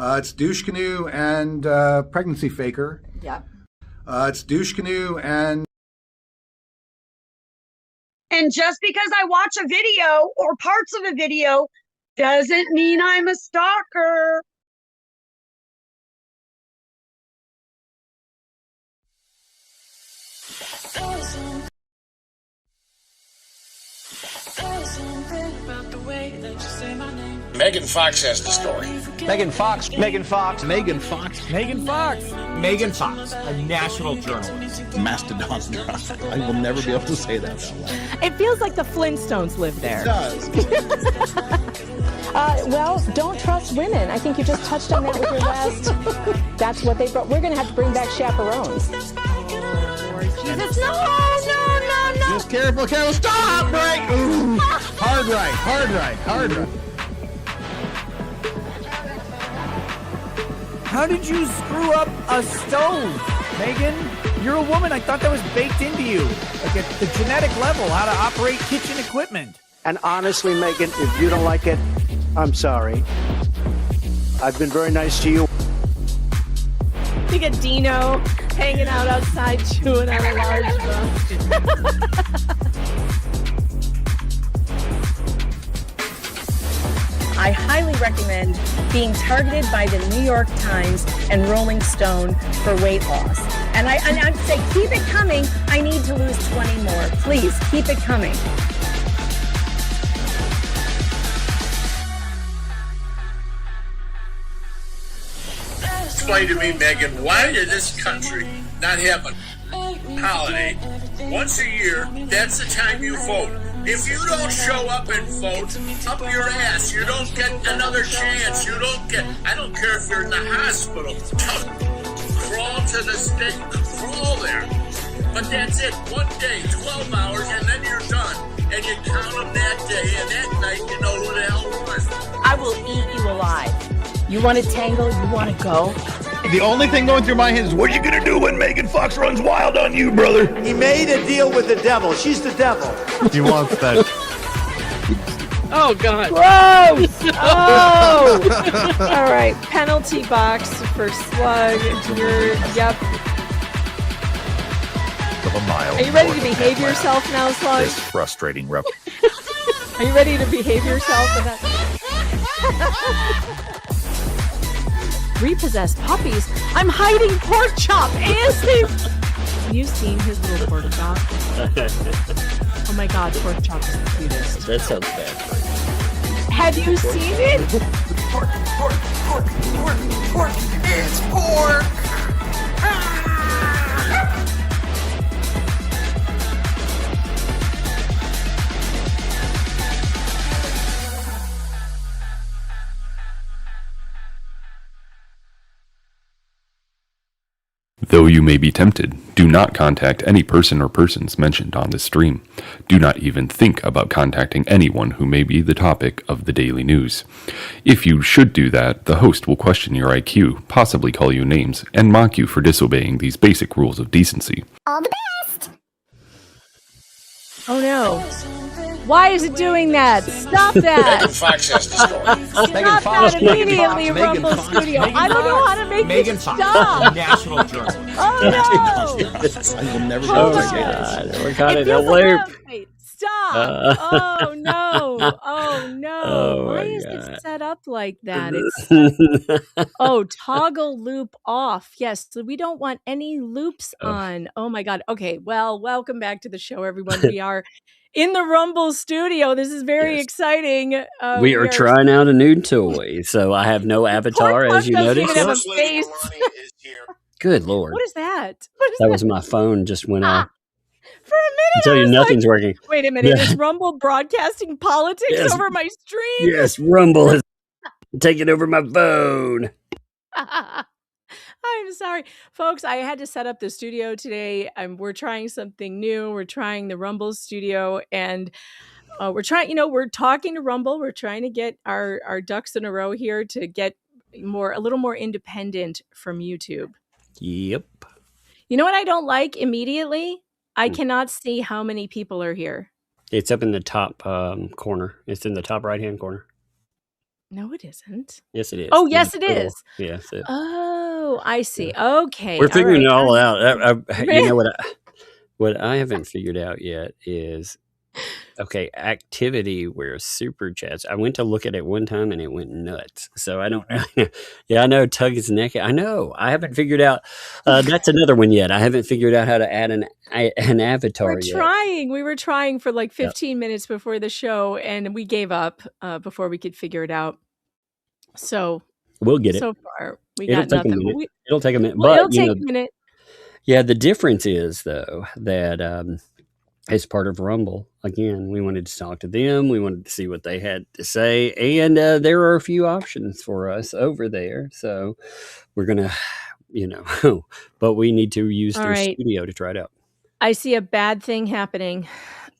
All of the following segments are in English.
It's douche canoe and pregnancy faker. Yeah. It's douche canoe and. And just because I watch a video or parts of a video doesn't mean I'm a stalker. Megan Fox has the story. Megan Fox. Megan Fox. Megan Fox. Megan Fox. Megan Fox, a national journalist. Mastodon drive. I will never be able to say that out loud. It feels like the Flintstones live there. It does. Well, don't trust women. I think you just touched on that with your last. That's what they brought. We're going to have to bring back chaperones. Jesus, no. Just careful, Carol. Stop! Break! Ooh. Hard right. How did you screw up a stove, Megan? You're a woman. I thought that was baked into you, like at the genetic level, how to operate kitchen equipment. And honestly, Megan, if you don't like it, I'm sorry. I've been very nice to you. You get Dino hanging out outside chewing on a large bone. I highly recommend being targeted by the New York Times and Rolling Stone for weight loss. And I'd say, keep it coming. I need to lose 20 more. Please, keep it coming. Explain to me, Megan, why did this country not have a holiday once a year? That's the time you vote. If you don't show up and vote, up your ass. You don't get another chance. You don't get, I don't care if you're in the hospital. Crawl to the stake, crawl there. But that's it, 1 day, 12 hours, and then you're done. And you count them that day, and that night you know who the hell won. I will eat you alive. You want to tangle? You want to go? The only thing going through my head is, what are you going to do when Megan Fox runs wild on you, brother? He made a deal with the devil. She's the devil. He wants that. Oh, God. Gross! Oh! All right, penalty box for Slug. Yep. Of a mile. Are you ready to behave yourself now, Slug? This frustrating rep. Are you ready to behave yourself? Repossessed puppies? I'm hiding Pork Chop ASAP! Have you seen his little Pork Chop? Oh my God, Pork Chop is the cutest. That sounds bad. Have you seen it? Pork. It's pork. Though you may be tempted, do not contact any person or persons mentioned on this stream. Do not even think about contacting anyone who may be the topic of the daily news. If you should do that, the host will question your IQ, possibly call you names, and mock you for disobeying these basic rules of decency. All the best. Oh no. Why is it doing that? Stop that! Megan Fox has the story. Stop that immediately, Rumble Studio. I don't know how to make Megan this Fox, stop. national journalist. Oh no! I will never Oh be my able to say God, this. we're kind It of in a feels loop. like Stop! Oh no! Oh no! Oh, Why my is God. it set up like that? Oh, toggle loop off. Yes, so we don't want any loops on. Oh my God. Okay, well, welcome back to the show, everyone. We are in the Rumble Studio. This is very Yes. exciting. We are trying out a new toy, so I have no avatar, Pork as you Chop doesn't noticed. even have a First Lady face. Melania is here. Good Lord. What is that? What is That was my phone just went off. For a I minute, tell I you, was nothing's like, working. wait a minute, Yeah. is Rumble broadcasting politics Yes. over my stream? Yes, Rumble is taking over my phone. I'm sorry. Folks, I had to set up the studio today. We're trying something new. We're trying the Rumble studio, and we're talking to Rumble. We're trying to get our ducks in a row here to get a little more independent from YouTube. Yep. You know what I don't like immediately? I cannot see how many people are here. It's up in the top corner. It's in the top right-hand corner. No, it isn't. Yes, it is. Oh, There's yes, a it total. is. Yes. Oh, I see. Yeah. Okay. We're All figuring right. it all out. You know what I haven't figured out yet is, okay, activity where super chats. I went to look at it one time and it went nuts. So I don't know. Yeah, I know. Tug his neck. I know. I haven't figured out. That's another one yet. I haven't figured out how to add an avatar We're yet. trying. We were trying for like 15 minutes before the show, and we gave up before we could figure it out. So We'll get it. so far, we It'll got take a nothing. minute. It'll take a minute. Well, But it'll take a minute. yeah, the difference is though that as part of Rumble, again, we wanted to talk to them. We wanted to see what they had to say, and there are a few options for us over there. So we're gonna, but we need to use All their right. studio to try it out. I see a bad thing happening.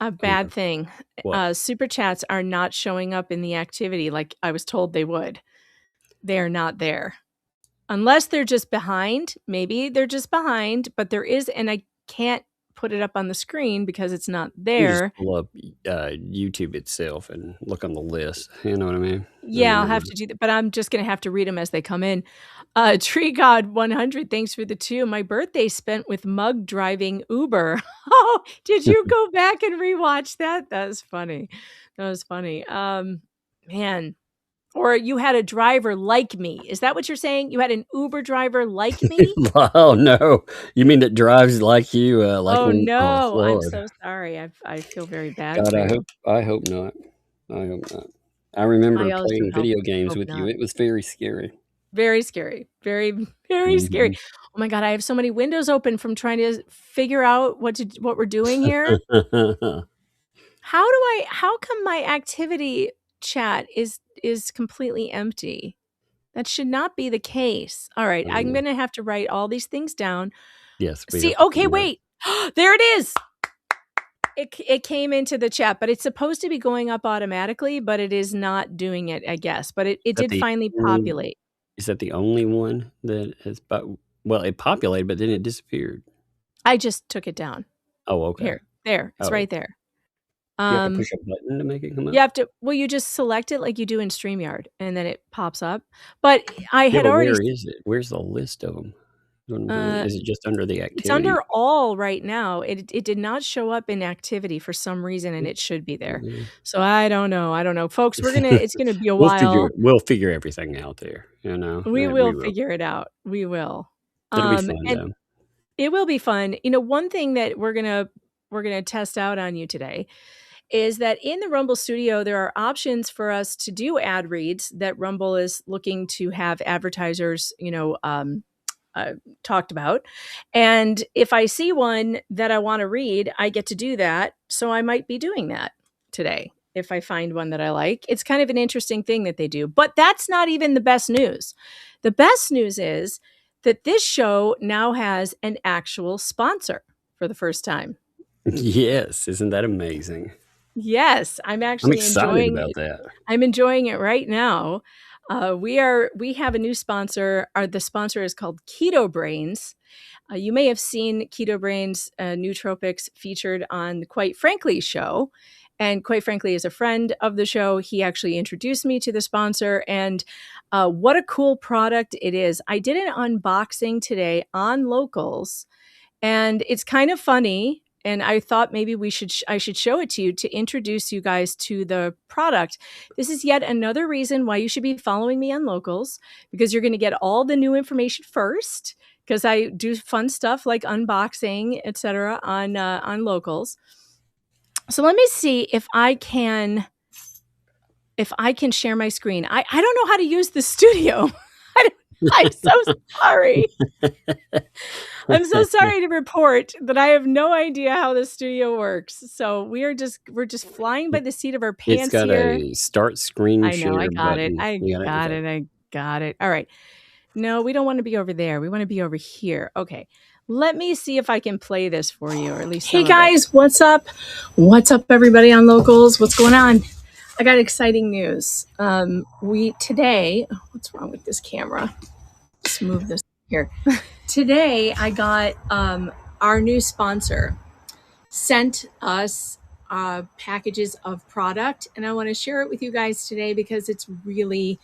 A bad thing. What? Super chats are not showing up in the activity like I was told they would. They're not there. Unless they're just behind. Maybe they're just behind, but there is, and I can't put it up on the screen because it's not You there. just pull up YouTube itself and look on the list. You know what I mean? Yeah, I'll have to do that, but I'm just going to have to read them as they come in. Tree God 100, thanks for the 2. My birthday spent with mug driving Uber. Oh, did you go back and rewatch that? That was funny. That was funny. Man. Or you had a driver like me. Is that what you're saying? You had an Uber driver like me? Oh no, you mean that drives like you? Like Oh no, I'm Lord. so sorry. I feel very bad. God, for you. I hope not. I hope not. I remember I also playing video games hope with you. not. It was very scary. Very scary. Very, very scary. Oh my God, I have so many windows open from trying to figure out what we're doing here. How come my activity chat is completely empty? That should not be the case. All right, I'm going to have to write all these things down. Yes. See, okay, wait. There it is. It came into the chat, but it's supposed to be going up automatically, but it is not doing it, I guess. But it did finally populate. Is that the only one that has? Well, it populated, but then it disappeared. I just took it down. Oh, okay. There. It's right there. You have to push a button to make it come up? You have to, you just select it like you do in StreamYard, and then it pops up. But I had already... Where is it? Where's the list of them? Is it just under the activity? It's under all right now. It did not show up in activity for some reason, and it should be there. So I don't know. Folks, it's gonna be a while. We'll figure everything out there, We will figure it out. We will. It'll be fun, though. It will be fun. One thing that we're gonna test out on you today is that in the Rumble Studio, there are options for us to do ad reads that Rumble is looking to have advertisers, talked about. And if I see one that I want to read, I get to do that. So I might be doing that today if I find one that I like. It's kind of an interesting thing that they do. But that's not even the best news. The best news is that this show now has an actual sponsor for the first time. Yes. Isn't that amazing? Yes, I'm excited about that. I'm enjoying it right now. We have a new sponsor. The sponsor is called Keto Brains. You may have seen Keto Brains nootropics featured on the Quite Frankly show. And Quite Frankly is a friend of the show. He actually introduced me to the sponsor, and what a cool product it is. I did an unboxing today on Locals, and it's kind of funny. And I thought maybe I should show it to you to introduce you guys to the product. This is yet another reason why you should be following me on Locals, because you're going to get all the new information first, because I do fun stuff like unboxing, etc. on Locals. So let me see if I can share my screen. I don't know how to use the studio. I'm so sorry. I'm so sorry to report that I have no idea how the studio works. So we're just flying by the seat of our pants. It's got here. a start screen I know. share I got it. button. I got it. All right. No, we don't want to be over there. We want to be over here. Okay. Let me see if I can play this for you, or at least. Hey guys, what's up? What's up, everybody on Locals? What's going on? I got exciting news. Today, what's wrong with this camera? Just move this here. Today, I got our new sponsor sent us packages of product, and I want to share it with you guys today because it's really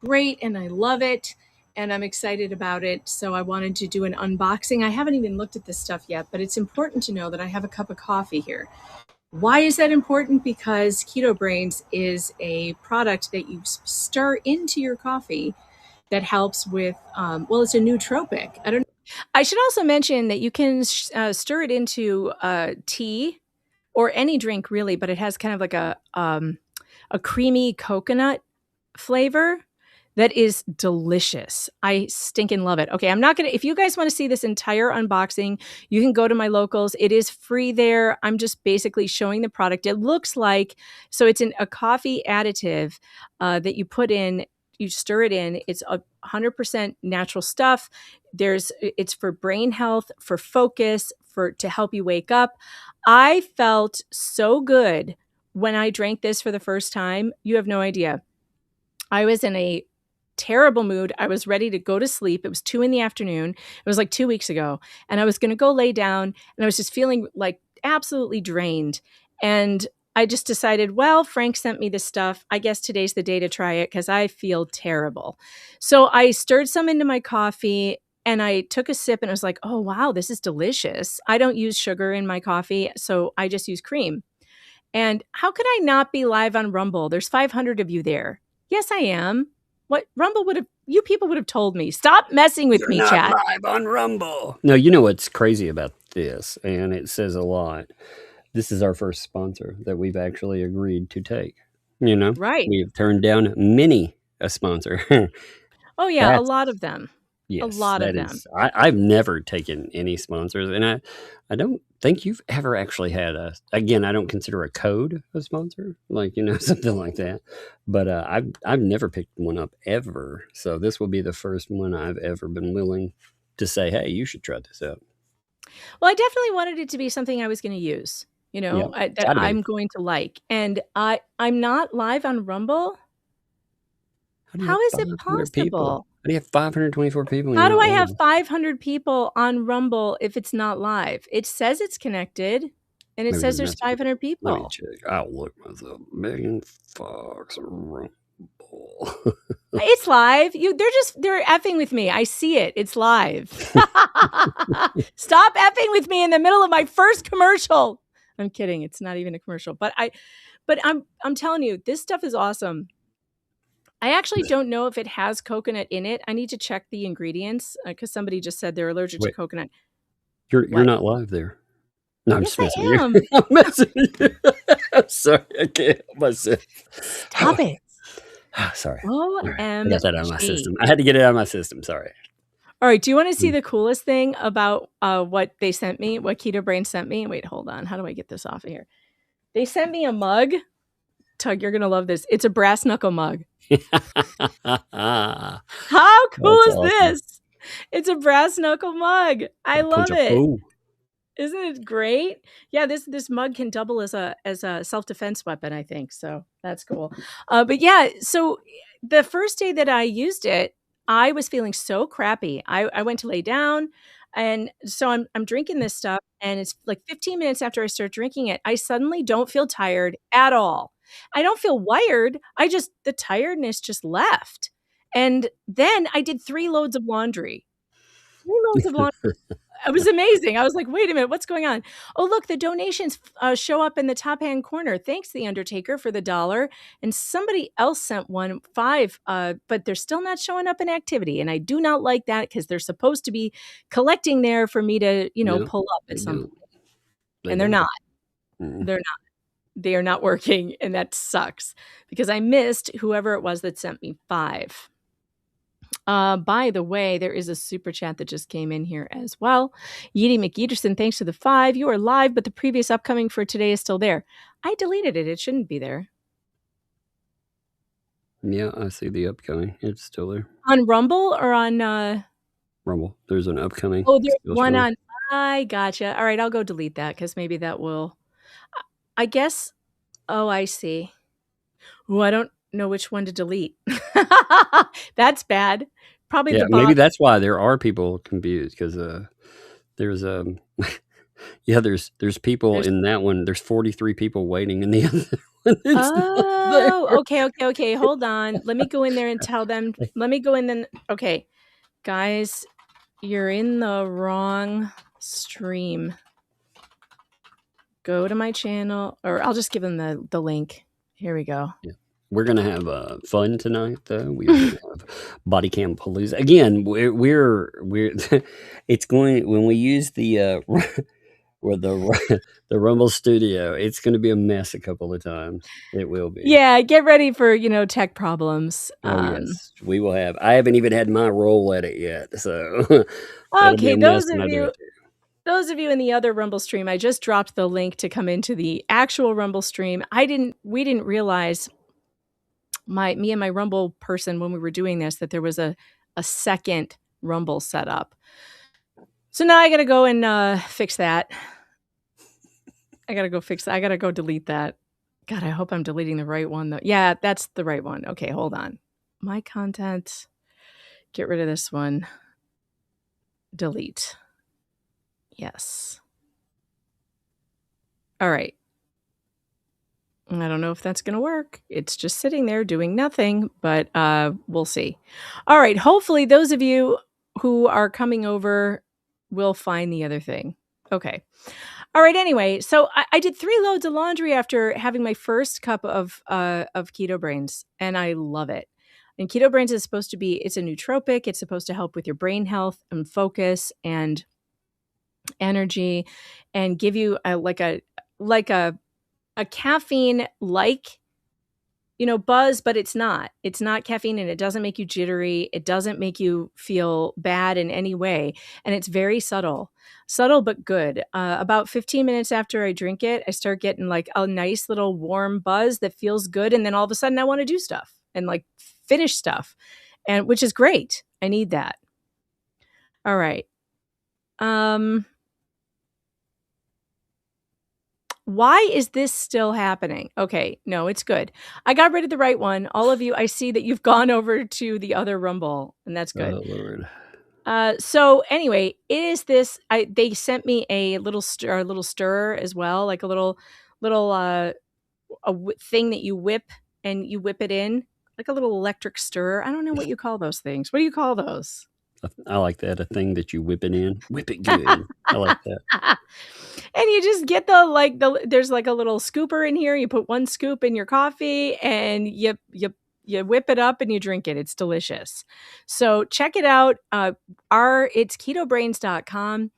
great and I love it and I'm excited about it. So I wanted to do an unboxing. I haven't even looked at this stuff yet, but it's important to know that I have a cup of coffee here. Why is that important? Because Keto Brains is a product that you stir into your coffee that helps with, it's a nootropic. I should also mention that you can stir it into tea or any drink really, but it has kind of like a creamy coconut flavor that is delicious. I stinking love it. Okay, if you guys want to see this entire unboxing, you can go to my locals. It is free there. I'm just basically showing the product. It looks like, so it's a coffee additive that you put in, you stir it in. It's 100% natural stuff. It's for brain health, for focus, to help you wake up. I felt so good when I drank this for the first time. You have no idea. I was in a terrible mood. I was ready to go to sleep. It was 2 p.m. It was like 2 weeks ago. And I was going to go lay down and I was just feeling like absolutely drained. And I just decided, well, Frank sent me this stuff. I guess today's the day to try it because I feel terrible. So I stirred some into my coffee and I took a sip and I was like, oh, wow, this is delicious. I don't use sugar in my coffee, so I just use cream. And how could I not be live on Rumble? There's 500 of you there. Yes, I am. What you people would have told me. Stop messing with me, chat. Live on Rumble. No, you know what's crazy about this, and it says a lot. This is our first sponsor that we've actually agreed to take. You know, right? We've turned down many a sponsor. Oh yeah, a lot of them. Yes, a lot of them. I've never taken any sponsors, and I don't think you've ever actually had again, I don't consider a code a sponsor, like, something like that. But I've never picked one up ever. So this will be the first one I've ever been willing to say, hey, you should try this out. Well, I definitely wanted it to be something I was going to use, that I'm going to like. And I'm not live on Rumble. How is it possible? People? How do you have 524 people? How do I have 500 people on Rumble if it's not live? It says it's connected, and it says there's 500 people. Let me check. I'll look myself. Megan Fox Rumble. It's live. They're effing with me. I see it. It's live. Stop effing with me in the middle of my first commercial. I'm kidding. It's not even a commercial, but I'm telling you, this stuff is awesome. I actually don't know if it has coconut in it. I need to check the ingredients because somebody just said they're allergic to coconut. You're not live there. No, I'm just messing with you. I'm messing with you. I'm sorry. I can't help myself. Stop it. Sorry. OMG. I got that out of my system. I had to get it out of my system. Sorry. All right. Do you want to see the coolest thing about what they sent me, what Keto Brain sent me? Wait, hold on. How do I get this off of here? They sent me a mug. Tug, you're going to love this. It's a brass knuckle mug. How cool is this? It's a brass knuckle mug. I love it. Isn't it great? Yeah, this mug can double as a self-defense weapon, I think. So that's cool. But yeah, so the first day that I used it, I was feeling so crappy. I went to lay down, and so I'm drinking this stuff, and it's like 15 minutes after I start drinking it, I suddenly don't feel tired at all. I don't feel wired. The tiredness just left. And then I did 3 loads of laundry. 3 loads of laundry. It was amazing. I was like, wait a minute, what's going on? Oh, look, the donations show up in the top hand corner. Thanks, The Undertaker, for the $1. And somebody else sent $5, but they're still not showing up in activity. And I do not like that because they're supposed to be collecting there for me to, pull up at some point. And they're not. They're not. They are not working, and that sucks because I missed whoever it was that sent me $5. By the way, there is a super chat that just came in here as well. Yeety McEaterson, thanks for the $5. You are live, but the previous upcoming for today is still there. I deleted it. It shouldn't be there. Yeah, I see the upcoming. It's still there. On Rumble or on... Rumble. There's an upcoming. Oh, there's one on... I gotcha. All right, I'll go delete that because maybe that will... I guess... Oh, I see. Oh, I don't know which one to delete. That's bad. Probably maybe that's why there are people confused because there's Yeah, there's people There's in that one. There's 43 people waiting in the other one. It's not there. Oh, okay. Hold on. Let me go in there and tell them. Let me go in then. Okay, guys, you're in the wrong stream. Go to my channel, or I'll just give them the link. Here we go. Yeah. We're gonna have fun tonight, though. We're gonna have Bodycam-A-Palooza again. We're it's going when we use the or the Rumble Studio. It's going to be a mess a couple of times. It will be. Yeah, get ready for tech problems. Oh yes, we will have. I haven't even had my roll at it yet, so it'll be Okay, a mess when I do it. those of you in the other Rumble stream, I just dropped the link to come into the actual Rumble stream. We didn't realize me and my Rumble person when we were doing this that there was a second Rumble set up. So now I got to go and fix that. I got to go fix that. I got to go delete that. God, I hope I'm deleting the right one though. Yeah, that's the right one. Okay, hold on. My content. Get rid of this one. Delete. Yes. All right. I don't know if that's going to work. It's just sitting there doing nothing, but we'll see. All right. Hopefully those of you who are coming over will find the other thing. Okay. All right. Anyway, so I did 3 loads of laundry after having my first cup of Keto Brains, and I love it. And Keto Brains is supposed to be, it's a nootropic. It's supposed to help with your brain health and focus and energy, and give you a caffeine buzz, but it's not caffeine, and it doesn't make you jittery. It doesn't make you feel bad in any way. And it's very subtle, but good. About 15 minutes after I drink it, I start getting like a nice little warm buzz that feels good. And then all of a sudden I want to do stuff and like finish stuff, and which is great. I need that. All right. Why is this still happening? Okay, no, it's good. I got rid of the right one. All of you, I see that you've gone over to the other Rumble, and that's good. Oh Lord. So anyway, it is this. They sent me a little stirrer as well, like a little thing that you whip and you whip it in, like a little electric stirrer. I don't know what you call those things. What do you call those? I like that. A thing that you whip it in. Whip it good. I like that. And you just get there's like a little scooper in here. You put 1 scoop in your coffee and you whip it up and you drink it. It's delicious. So check it out. It's ketobrains.com.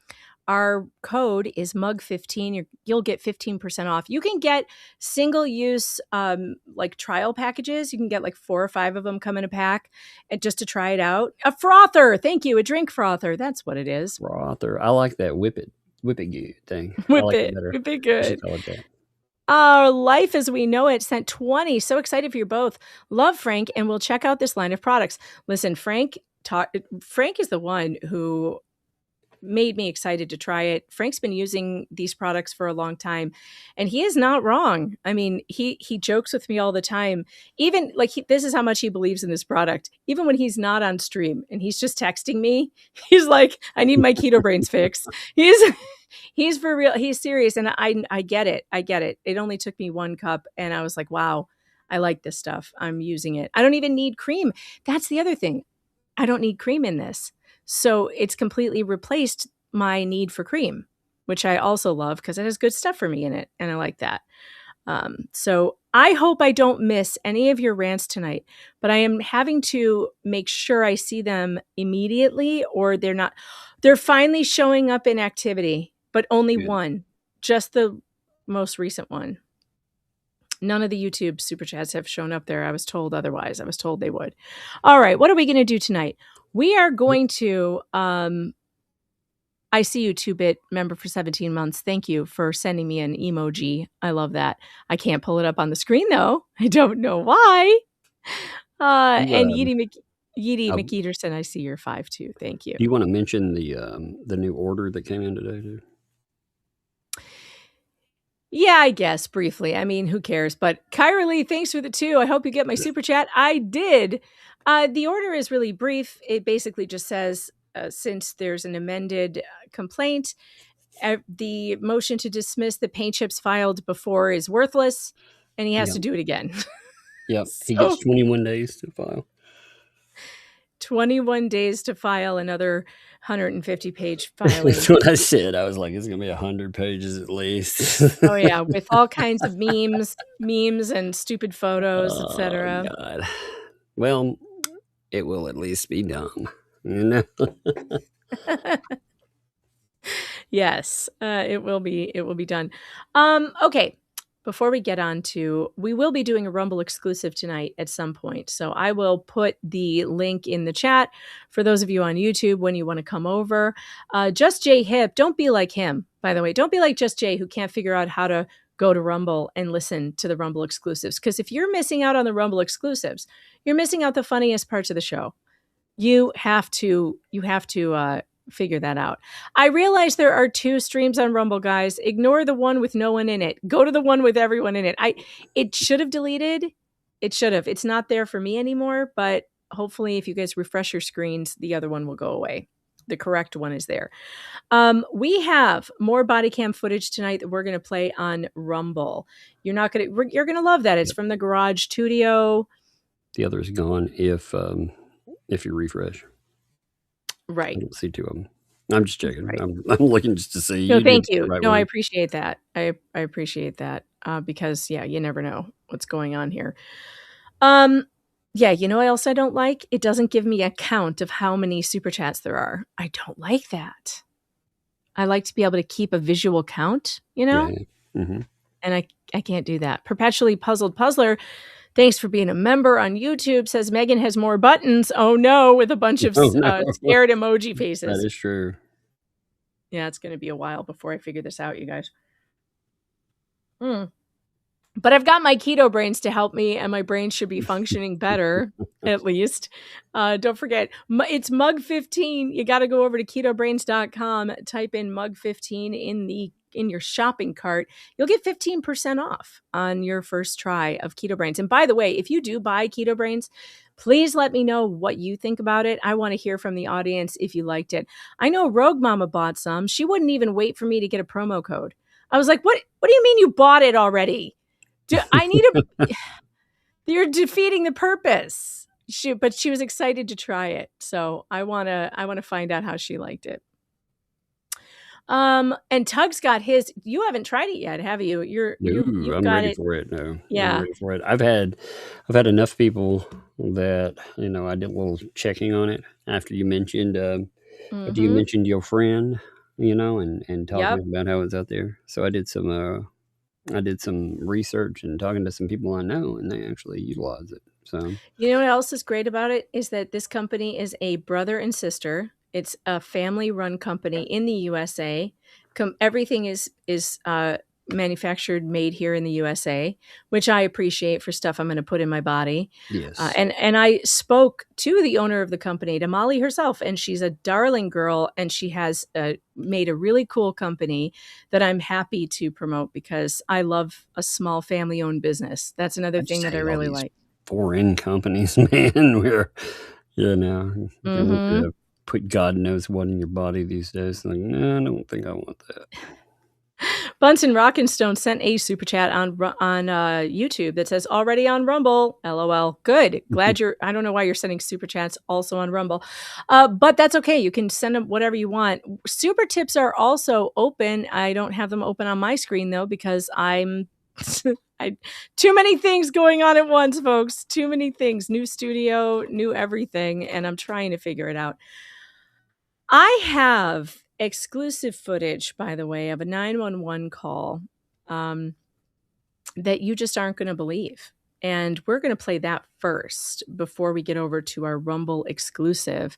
Our code is MUG15. You'll get 15% off. You can get single-use like trial packages. You can get like 4 or 5 of them come in a pack, and just to try it out. A frother, thank you. A drink frother. That's what it is. Frother. I like that. Whip it good thing. Whip it good. Life as we know it sent 20. So excited for you both. Love Frank, and we'll check out this line of products. Listen, Frank is the one who made me excited to try it. Frank's been using these products for a long time, and he is not wrong. I mean, he jokes with me all the time. Even like this is how much he believes in this product. Even when he's not on stream and he's just texting me, he's like, "I need my Keto Brains fix." He's for real. He's serious, and I get it. I get it. It only took me 1 cup, and I was like, "Wow, I like this stuff. I'm using it. I don't even need cream." That's the other thing. I don't need cream in this. So it's completely replaced my need for cream, which I also love because it has good stuff for me in it. And I like that. So I hope I don't miss any of your rants tonight, but I am having to make sure I see them immediately, or they're finally showing up in activity, but only one, just the most recent one. None of the YouTube super chats have shown up there. I was told otherwise. I was told they would. All right. What are we going to do tonight? We are going to, I see you 2-bit member for 17 months. Thank you for sending me an emoji. I love that. I can't pull it up on the screen though. I don't know why. And Yeedy McEaterson, I see your 5 too. Thank you. Do you want to mention the new order that came in today, too? Yeah, I guess briefly. I mean, who cares? But Kyra Lee, thanks for the 2. I hope you get my super chat. I did. The order is really brief. It basically just says, since there's an amended complaint, the motion to dismiss the paint chips filed before is worthless, and he has to do it again. Yep. He gets 21 days to file. 21 days to file another 150-page filing. That's what I said. I was like, it's going to be 100 pages at least. Oh, yeah, with all kinds of memes and stupid photos, etc. God. Well, it will at least be dumb. You know? Yes, it will be done. Okay. Before we get on to, we will be doing a Rumble exclusive tonight at some point. So I will put the link in the chat for those of you on YouTube when you want to come over. Just Jay Hip, don't be like him, by the way. Don't be like Just Jay, who can't figure out how to go to Rumble and listen to the Rumble exclusives. Because if you're missing out on the Rumble exclusives, you're missing out the funniest parts of the show. You have to figure that out. I realize there are 2 streams on Rumble, guys. Ignore the one with no one in it. Go to the one with everyone in it. It should have deleted. It should have. It's not there for me anymore, but hopefully if you guys refresh your screens, the other one will go away. The correct one is there. We have more body cam footage tonight that we're going to play on Rumble. You're going to love that. It's from the Garage Studio. The other is gone if you refresh. Right. I don't see 2 of them. I'm just checking. Right. I'm looking just to see. No, thank you. Right, no, I appreciate that. I appreciate that because, yeah, you never know what's going on here. Yeah, you know what else I don't like? It doesn't give me a count of how many super chats there are. I don't like that. I like to be able to keep a visual count, you know? Yeah. Mm-hmm. And I can't do that. Perpetually Puzzled Puzzler, thanks for being a member on YouTube, says Megan has more buttons. Oh no, with a bunch of scared emoji faces. That is true. Yeah, it's going to be a while before I figure this out, you guys. But I've got my keto brains to help me, and my brain should be functioning better, at least. Don't forget, it's Mug15. You got to go over to ketobrains.com, type in Mug15 in your shopping cart. You'll get 15% off on your first try of Keto Brains. And by the way, if you do buy Keto Brains, please let me know what you think about it. I want to hear from the audience if you liked it. I know Rogue Mama bought some. She wouldn't even wait for me to get a promo code. I was like, what do you mean you bought it already? You're defeating the purpose. But she was excited to try it. So I want to find out how she liked it. And Tug's got his. You haven't tried it yet, have you? I'm ready for it. No, yeah, I'm ready for it. I've had enough people that I did a little checking on it after you mentioned. After you mentioned your friend, and talking about how it's out there. So I did some research and talking to some people I know, and they actually utilize it. So you know what else is great about it is that this company is a brother and sister. It's a family-run company in the USA. Everything is manufactured, made here in the USA, which I appreciate for stuff I'm going to put in my body. Yes. And I spoke to the owner of the company, to Molly herself, and she's a darling girl, and she has made a really cool company that I'm happy to promote because I love a small family-owned business. That's another thing that I really like. Foreign companies, man, we're put God knows what in your body these days. Like, no, I don't think I want that. Bunsen Rockenstone sent a super chat on YouTube that says already on Rumble. LOL. Good. Glad I don't know why you're sending super chats also on Rumble. But that's okay. You can send them whatever you want. Super tips are also open. I don't have them open on my screen though, because too many things going on at once, folks. Too many things. New studio, new everything. And I'm trying to figure it out. I have exclusive footage, by the way, of a 911 call that you just aren't going to believe. And we're going to play that first before we get over to our Rumble exclusive.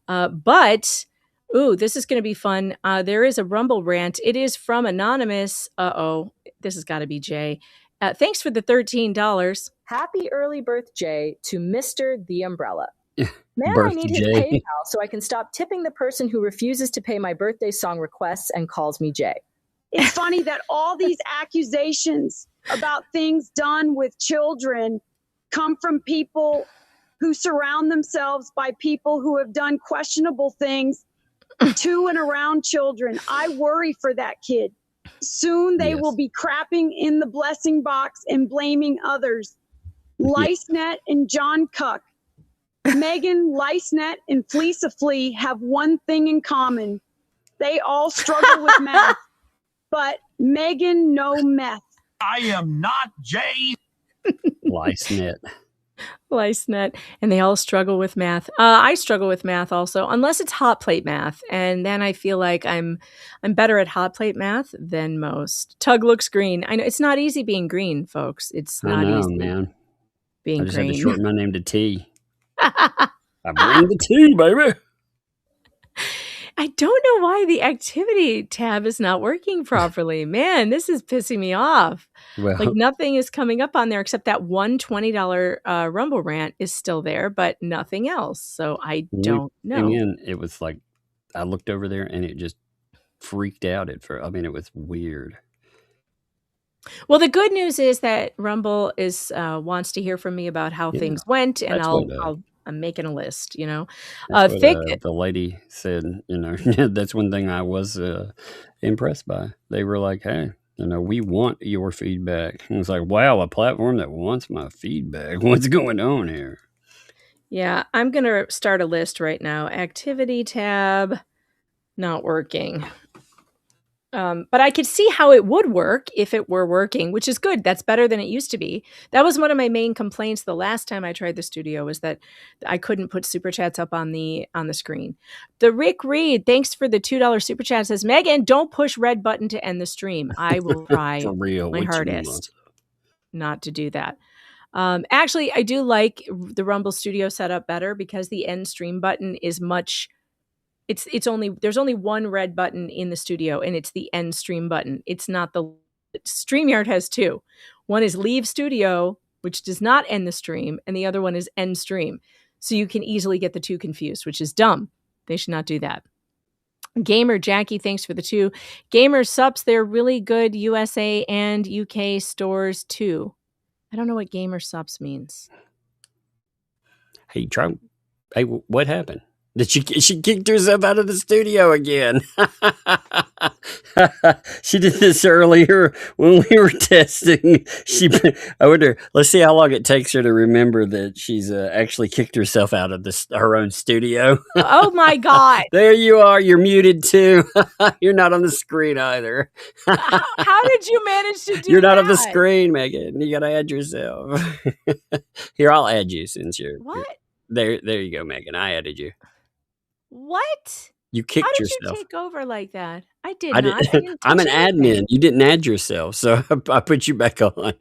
But this is going to be fun. There is a Rumble rant. It is from Anonymous. This has got to be Jay. Thanks for the $13. Happy early birthday to Mr. The Umbrella. Man, I need his Jay. PayPal so I can stop tipping the person who refuses to pay my birthday song requests and calls me Jay. It's funny that all these accusations about things done with children come from people who surround themselves by people who have done questionable things to and around children. I worry for that kid. Soon they will be crapping in the blessing box and blaming others. Licenet and John Cuck. Megan, Licenet, and Fleece Flea have one thing in common. They all struggle with math, but Megan, no meth. I am not Jay. Licenet, and they all struggle with math. I struggle with math also, unless it's hot plate math, and then I feel like I'm better at hot plate math than most. Tug looks green. I know it's not easy being green, folks. It's not easy, man. Being I just green. had to shorten my name to T. I bring the tea, baby. I don't know why the activity tab is not working properly. Man, this is pissing me off. Well, Like nothing is coming up on there except that one $20 Rumble rant is still there, but nothing else. So I don't know. And it was like, I looked over there and it just freaked out it was weird. Well, the good news is that Rumble is wants to hear from me about how things went, and I'm making a list, That's what, the lady said, that's one thing I was impressed by. They were like, hey, we want your feedback. And it's like, wow, a platform that wants my feedback. What's going on here? Yeah, I'm going to start a list right now. Activity tab, not working. But I could see how it would work if it were working, which is good. That's better than it used to be. That was one of my main complaints the last time I tried the studio, was that I couldn't put super chats up on the screen. The Rick Reed, thanks for the $2 super chat, says, Megan, don't push red button to end the stream. I will try For real, my hardest not to do that. Actually, I do like the Rumble Studio setup better because the end stream button is much. There's only one red button in the studio, and it's the end stream button. It's not the StreamYard has two. One is leave studio, which does not end the stream, and the other one is end stream. So you can easily get the two confused, which is dumb. They should not do that. Gamer Jackie, thanks for the 2. Gamer Subs, they're really good USA and UK stores too. I don't know what Gamer Subs means. Hey, what happened? Did she kicked herself out of the studio again? She did this earlier when we were testing. I wonder. Let's see how long it takes her to remember that she's actually kicked herself out of her own studio. Oh my God! There you are. You're muted too. You're not on the screen either. How did you manage to do? You're not on the screen, Megan. You gotta add yourself. Here, I'll add you since you're. What? There you go, Megan. I added you. What? You kicked How did yourself. you take over like that? I did not. I didn't I'm an admin. You didn't add yourself, so I put you back on.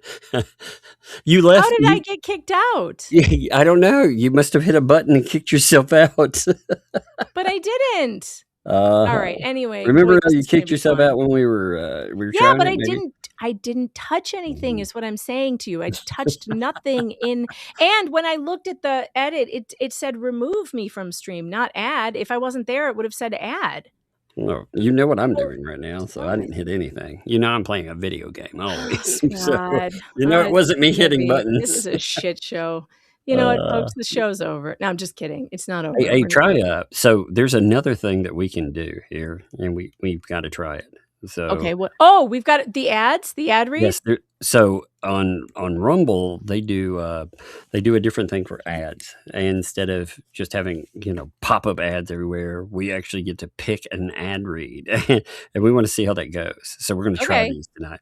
You left. How did I get kicked out? I don't know. You must have hit a button and kicked yourself out. But I didn't. All right. Anyway, remember how you kicked yourself out when we were yeah, trying but it, I didn't touch anything is what I'm saying to you. I touched nothing and when I looked at the edit, it said remove me from stream, not add. If I wasn't there, it would have said add. No, you know what I'm doing right now, so I didn't hit anything. I'm playing a video game always. God. So, it wasn't me hitting buttons. This is a shit show. You know what, folks? The show's over. No, I'm just kidding. It's not over. Hey, try so there's another thing that we can do here, and we've got to try it. So okay, what? Oh, we've got the ads, the ad read. Yes. So on Rumble, they do a different thing for ads. And instead of just having pop up ads everywhere, we actually get to pick an ad read, and we want to see how that goes. So we're going to try these tonight.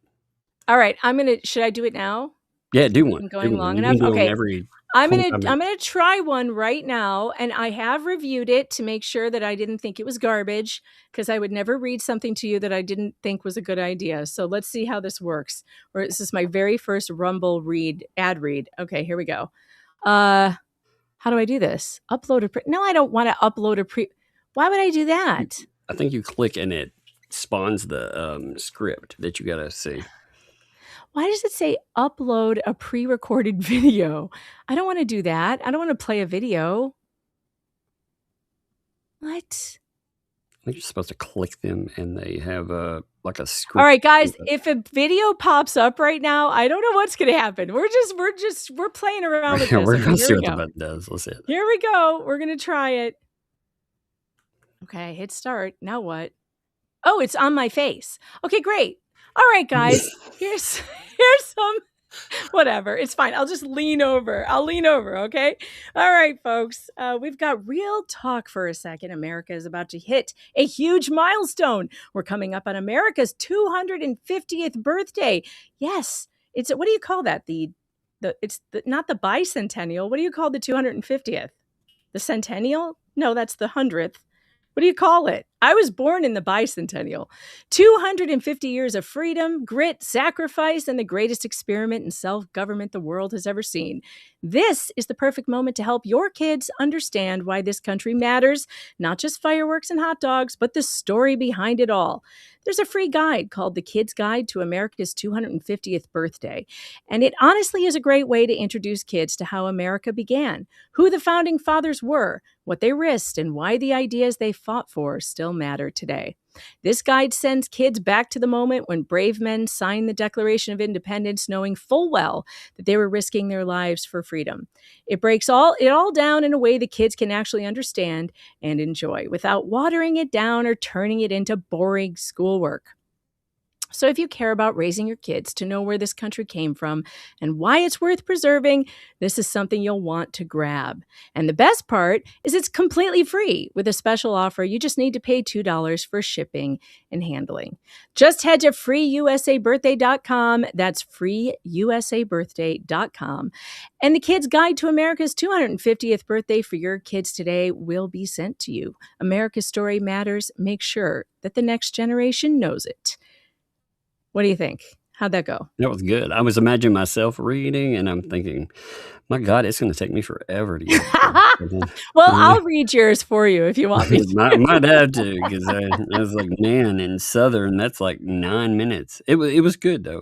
All right, should I do it now? Yeah, do one. Going long enough. Okay. I'm gonna try one right now, and I have reviewed it to make sure that I didn't think it was garbage, because I would never read something to you that I didn't think was a good idea. So let's see how this works. Or this is my very first Rumble ad read. Okay, here we go. How do I do this? Upload a no, I don't want to upload a Why would I do that? I think you click and it spawns the script that you gotta see. Why does it say upload a pre-recorded video? I don't want to do that. I don't want to play a video. What? I think you're supposed to click them and they have a script. All right, guys, if a video pops up right now, I don't know what's going to happen. We're playing around with this. We're going to see what the button does. Let's see it. Here we go. We're going to try it. Okay, hit start. Now what? Oh, it's on my face. Okay, great. All right, guys. Here's some whatever. It's fine. I'll just lean over. I'll lean over, okay? All right, folks. We've got real talk for a second. America is about to hit a huge milestone. We're coming up on America's 250th birthday. Yes, it's what do you call that? Not the bicentennial. What do you call the 250th? The centennial? No, that's the 100th. What do you call it? I was born in the bicentennial. 250 years of freedom, grit, sacrifice, and the greatest experiment in self-government the world has ever seen. This is the perfect moment to help your kids understand why this country matters, not just fireworks and hot dogs, but the story behind it all. There's a free guide called The Kid's Guide to America's 250th Birthday, and it honestly is a great way to introduce kids to how America began, who the founding fathers were, what they risked, and why the ideas they fought for still matter today. This guide sends kids back to the moment when brave men signed the Declaration of Independence, knowing full well that they were risking their lives for freedom. It breaks it all down in a way the kids can actually understand and enjoy without watering it down or turning it into boring schoolwork. So if you care about raising your kids to know where this country came from and why it's worth preserving, this is something you'll want to grab. And the best part is it's completely free. With a special offer, you just need to pay $2 for shipping and handling. Just head to freeusabirthday.com. That's freeusabirthday.com. And the Kid's Guide to America's 250th birthday for your kids today will be sent to you. America's story matters. Make sure that the next generation knows it. What do you think? How'd that go? That was good. I was imagining myself reading, and I'm thinking, my God, it's going to take me forever to get Well, I'll read yours for you if you want me to. Might have to, because I was like, man, in Southern, that's like 9 minutes. It was good, though.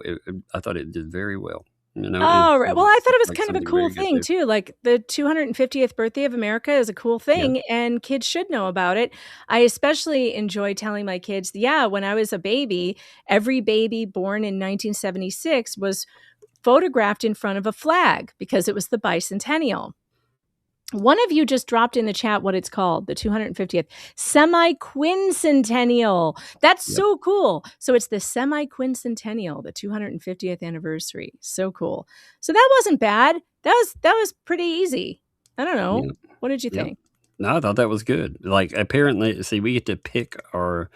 I thought it did very well. You know, oh, right. Well, I thought it was kind of a cool thing, too. Like the 250th birthday of America is a cool thing, and kids should know about it. I especially enjoy telling my kids, when I was a baby, every baby born in 1976 was photographed in front of a flag because it was the bicentennial. One of you just dropped in the chat what it's called, the 250th semi-quincentennial. That's so cool. So it's the semi-quincentennial, the 250th anniversary. So cool. So that wasn't bad. That was pretty easy. I don't know. What did you think? No, I thought that was good. Like, apparently, see, we get to pick our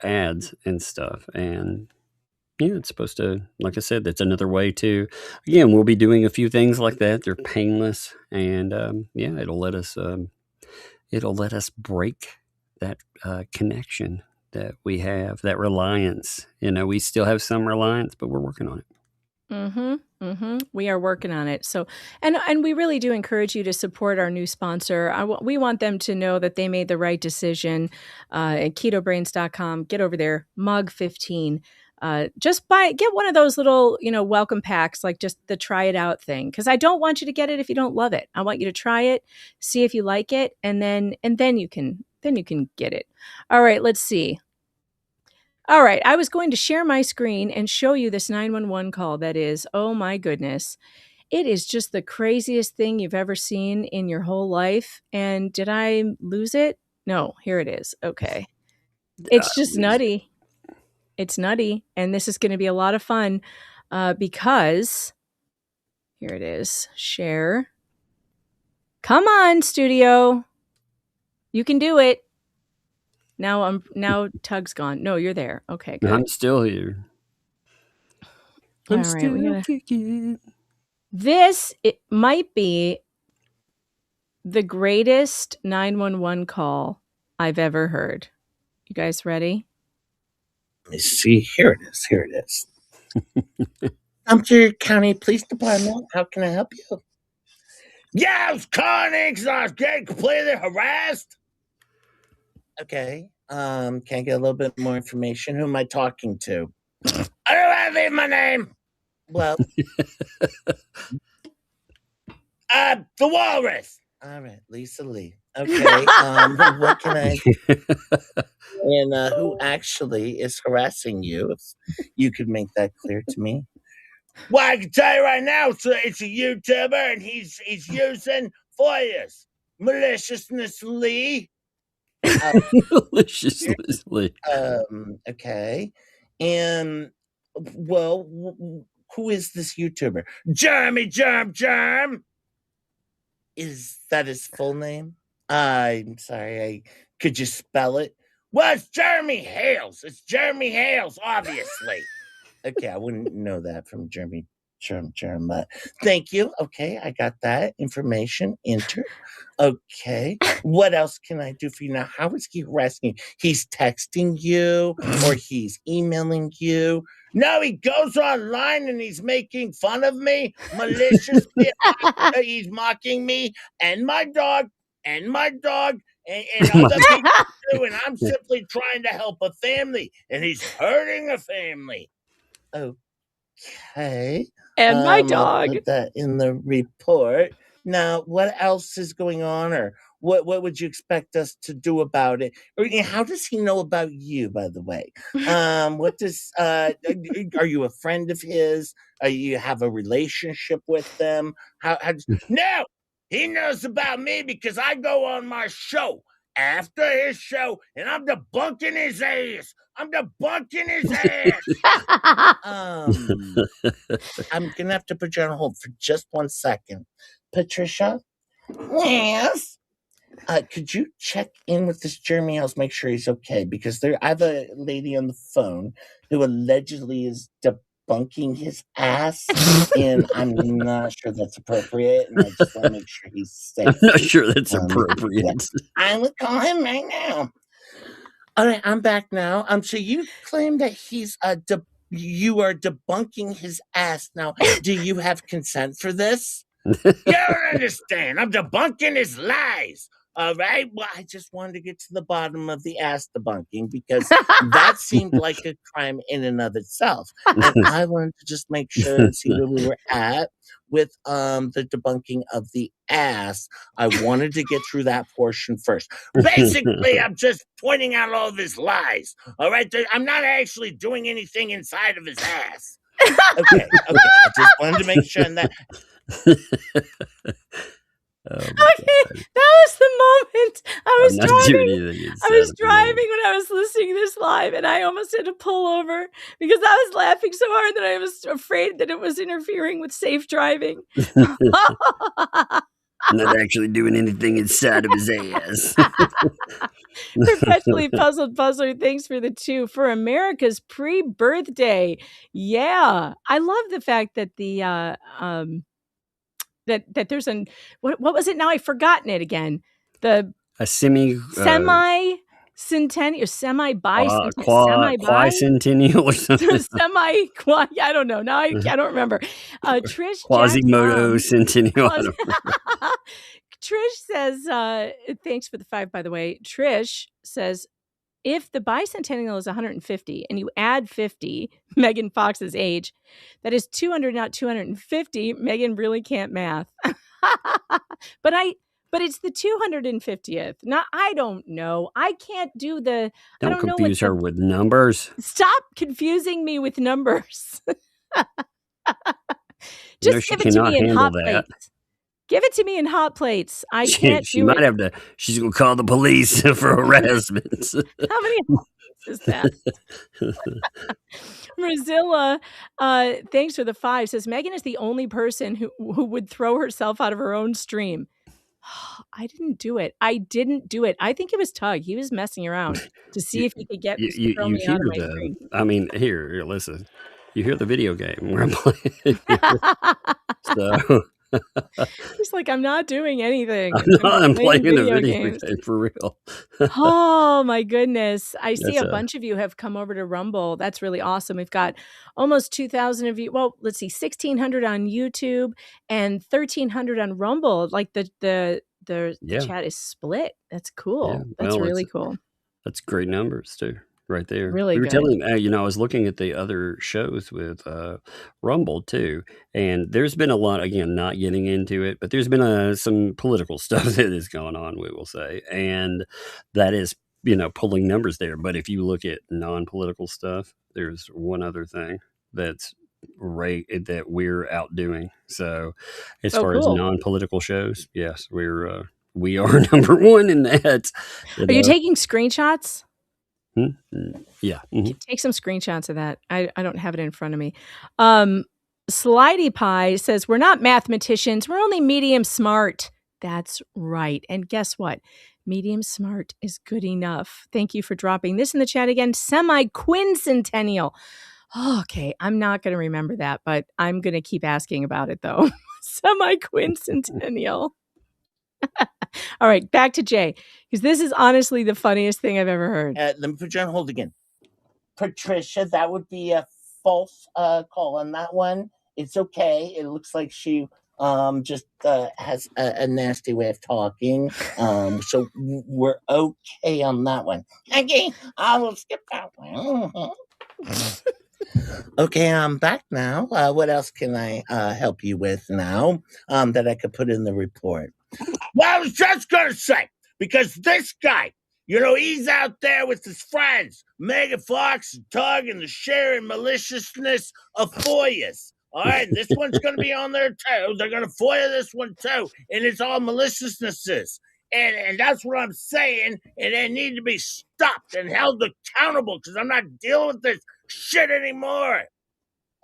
ads and stuff, and it's supposed to, like I said, that's another way to, again, we'll be doing a few things like that. They're painless, and it'll let us break that connection that we have, that reliance. We still have some reliance, but we're working on it. We are working on it. So, and we really do encourage you to support our new sponsor. We want them to know that they made the right decision. At ketobrains.com, get over there, mug 15. Just get one of those little, welcome packs, like just the try it out thing. Because I don't want you to get it if you don't love it. I want you to try it, see if you like it, and then you can get it. All right, let's see. All right, I was going to share my screen and show you this 911 call that is, oh my goodness. It is just the craziest thing you've ever seen in your whole life. And did I lose it? No, here it is. Okay. It's just nutty. It's nutty, and this is going to be a lot of fun because here it is. Share. Come on, studio. You can do it. Now Tug's gone. No, you're there. Okay, good. I'm still here. I'm still kicking. It might be the greatest 911 call I've ever heard. You guys ready? Let me see. Here it is. Sumter County Police Department. How can I help you? Yeah, I was calling in because I was getting completely harassed. Okay. Can I get a little bit more information? Who am I talking to? I don't want to leave my name. Well, the Walrus. All right, Lisa Lee. Okay. What can I? And who actually is harassing you? If you could make that clear to me. Well, I can tell you right now, it's a YouTuber, and he's using FOIAs, maliciousness Lee. Maliciously. Okay. And, well, who is this YouTuber? Jeremy Germ. Is that his full name? I'm sorry. Could you spell it? Well, it's Jeremy Hales. It's Jeremy Hales, obviously. Okay, I wouldn't know that from Jeremy Germ, but thank you. Okay, I got that information entered. Okay, what else can I do for you now? How is he harassing you? He's texting you or he's emailing you? No, he goes online and he's making fun of me maliciously. He's mocking me and my dog and other people too, and I'm simply trying to help a family, and he's hurting a family. Okay. And my I'll dog. put that in the report. Now, what else is going on, or what would you expect us to do about it? Or how does he know about you, by the way? What does are you a friend of his? You have a relationship with them? No, he knows about me because I go on my show after his show and I'm debunking his ass. I'm gonna have to put you on hold for just 1 second. Patricia? Yes? Could you check in with this Jeremy Hales, make sure he's okay? Because I have a lady on the phone who allegedly is debunking his ass, and I'm not sure that's appropriate, and I just want to make sure he's safe. I'm not sure that's appropriate. Yeah. I will call him right now. All right, I'm back now. So you claim that he's you are debunking his ass. Now, do you have consent for this? You don't understand. I'm debunking his lies. All right. Well, I just wanted to get to the bottom of the ass debunking because that seemed like a crime in and of itself. And I wanted to just make sure and see where we were at with the debunking of the ass. I wanted to get through that portion first. Basically, I'm just pointing out all of his lies. All right. I'm not actually doing anything inside of his ass. Okay. I just wanted to make sure that. Okay, that was the moment I was driving. I was driving when I was listening to this live, and I almost had to pull over because I was laughing so hard that I was afraid that it was interfering with safe driving. Not actually doing anything inside of his ass. Perpetually puzzled puzzler, thanks for the 2 for America's pre-birthday. Yeah, I love the fact that the that there's what was it now? I've forgotten it again. A semi-centennial, quasi-centennial or something. I don't know. Now I don't remember. Trish Quasimodo centennial. Trish says, thanks for the 5, by the way. Trish says, if the bicentennial is 150 and you add 50, Megan Fox's age, that is 200, not 250. Megan really can't math. But it's the 250th. Now, I don't know. I can't do the... Don't confuse her with numbers. Stop confusing me with numbers. Just give it to me in hot plates. Give it to me in hot plates. I can't she might have to. She's going to call the police for harassment. How many is that? Mozilla, thanks for the 5, says Megan is the only person who would throw herself out of her own stream. I didn't do it. I think it was Tug. He was messing around to see if he could get me to throw me out of my stream. I mean, here, listen. You hear the video game where I'm playing. So... He's like, I'm not doing anything. I'm playing a video game for real. Oh my goodness. I see a bunch of you have come over to Rumble. That's really awesome. We've got almost 2,000 of you. Well, let's see, 1,600 on YouTube and 1,300 on Rumble. Like the chat is split. That's cool. Yeah, that's really cool. That's great numbers too. Right there. Really we were good. telling, I was looking at the other shows with Rumble too, and there's been a lot, again, not getting into it, but there's been some political stuff that is going on, we will say, and that is, pulling numbers there. But if you look at non-political stuff, there's one other thing that's that we're outdoing. So as far as non-political shows, yes, we're we are number one in that. Are you taking screenshots? Yeah. Take some screenshots of that. I don't have it in front of me. Slidey Pie says, we're not mathematicians. We're only medium smart. That's right. And guess what? Medium smart is good enough. Thank you for dropping this in the chat again. Semi-quincentennial. Oh, okay, I'm not going to remember that, but I'm going to keep asking about it, though. Semi-quincentennial. All right, back to Jay, because this is honestly the funniest thing I've ever heard. Let me put you on hold again. Patricia, that would be a false call on that one. It's okay. It looks like she just has a nasty way of talking. So we're okay on that one. Okay, I will skip that one. Okay, I'm back now. What else can I help you with now that I could put in the report? Well, I was just going to say, because this guy, he's out there with his friends, Megan Fox and Tug, and the sharing maliciousness of FOIAs. All right, and this one's going to be on there too. They're going to FOIA this one too, and it's all maliciousnesses. And that's what I'm saying, and they need to be stopped and held accountable because I'm not dealing with this shit anymore.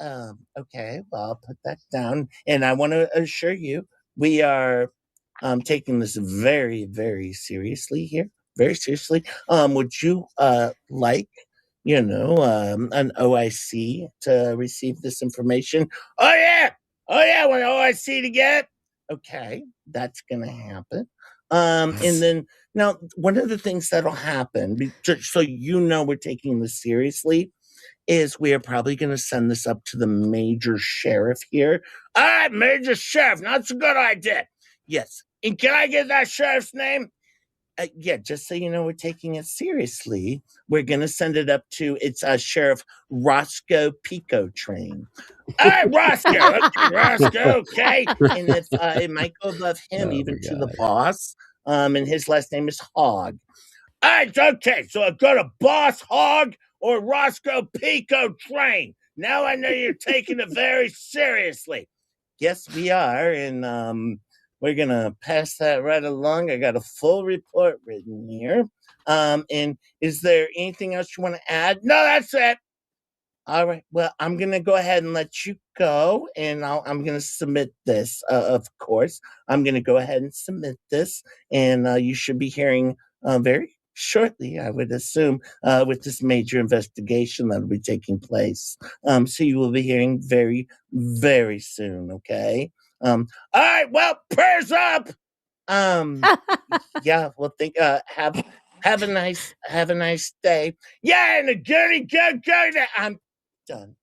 Okay, well, I'll put that down. And I want to assure you, we are taking this very, very seriously here. Very seriously. Would you like, an OIC to receive this information? Oh, yeah. I want OIC to get. Okay, that's going to happen. And then, now, one of the things that'll happen, just so we're taking this seriously, is we are probably going to send this up to the major sheriff here. All right, major sheriff, that's a good idea. Yes. And can I get that sheriff's name? Yeah, just so you know, we're taking it seriously. We're going to send it up to, it's Sheriff Roscoe Pico Train. All right, Roscoe. Okay, Roscoe, okay. And if it might go above him, even to the boss. And his last name is Hogg. All right, okay. So I've got a boss Hogg or Roscoe Pico Train. Now I know you're taking it very seriously. Yes, we are. And we're going to pass that right along. I got a full report written here. And is there anything else you want to add? No, that's it. All right. Well, I'm going to go ahead and let you go. And I'm going to submit this, of course. I'm going to go ahead and submit this. And you should be hearing very shortly, I would assume, with this major investigation that will be taking place. So you will be hearing very, very soon, okay? All right, well, prayers up. Yeah, well, have a nice day. Yeah, and a goody. I'm done.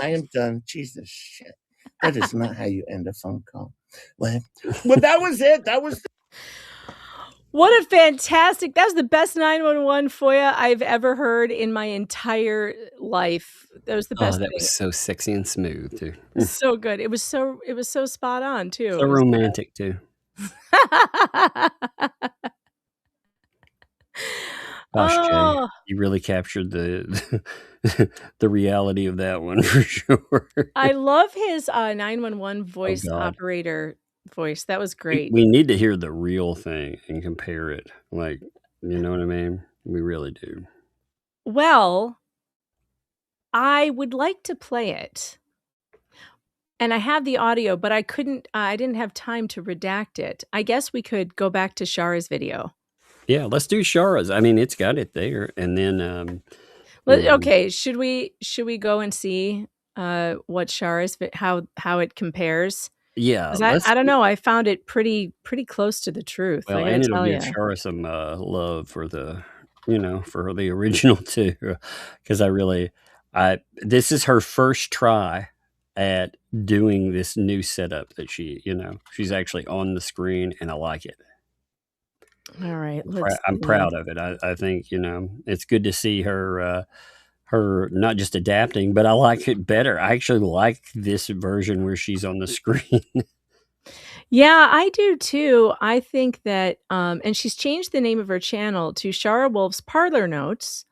I am done. Jesus shit. That is not how you end a phone call. Well, that was it. That was What a fantastic, that was the best 911 FOIA I've ever heard in my entire life. That was the best that thing. was so sexy and smooth too. So good. It was so spot on too. So romantic too. Gosh, Jay, you really captured the reality of that one for sure. I love his 911 voice operator voice. That was great. We need to hear the real thing and compare it. Like, you know what I mean? We really do. Well, I would like to play it. And I have the audio, but I didn't have time to redact it. I guess we could go back to Shara's video. Yeah, let's do Shara's. I mean, it's got it there. And then okay, should we go and see what Shara's how it compares? Yeah, I don't know. I found it pretty close to the truth. Well, and it'll give Shara some love for the for the original too, because this is her first try at doing this new setup that she's actually on the screen, and I like it. All right, I'm proud of it. I think it's good to see her not just adapting, but I like it better. I actually like this version where she's on the screen. Yeah, I do too. I think that, and she's changed the name of her channel to Shara Wolf's Parlor Notes,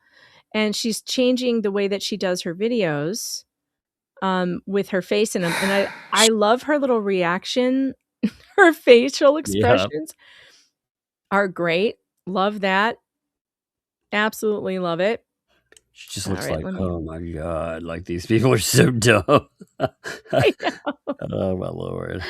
and she's changing the way that she does her videos with her face in them. And I love her little reaction her facial expressions are great. Love that. Absolutely love it. She just looks like, oh my God, like these people are so dumb. I know. Oh my Lord.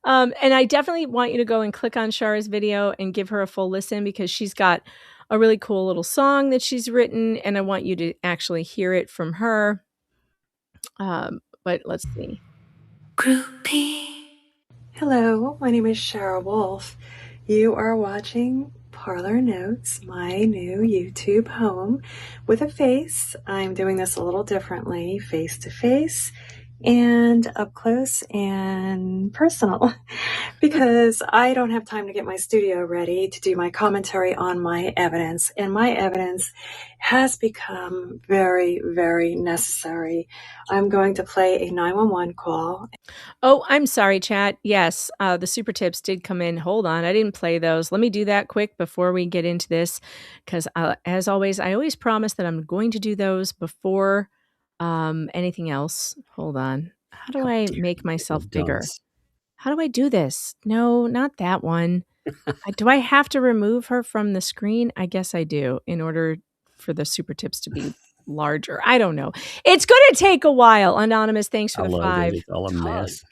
And I definitely want you to go and click on Shara's video and give her a full listen, because she's got a really cool little song that she's written, and I want you to actually hear it from her. But let's see. Groupie. Hello, my name is Shara Wolf. You are watching Parlor Notes, my new YouTube home with a face. I'm doing this a little differently, face to face and up close and personal, because I don't have time to get my studio ready to do my commentary on my evidence, and my evidence has become very, very necessary. I'm going to play a 911 call. Oh, I'm sorry, chat. Yes, the super tips did come in. Hold on, I didn't play those. Let me do that quick before we get into this, because as always, I always promise that I'm going to do those before anything else. Hold on. How do I make myself bigger? How do I do this? No, not that one. Do I have to remove her from the screen? I guess I do, in order for the super tips to be larger. I don't know. It's going to take a while. Anonymous, thanks for the 5. It's all a mess.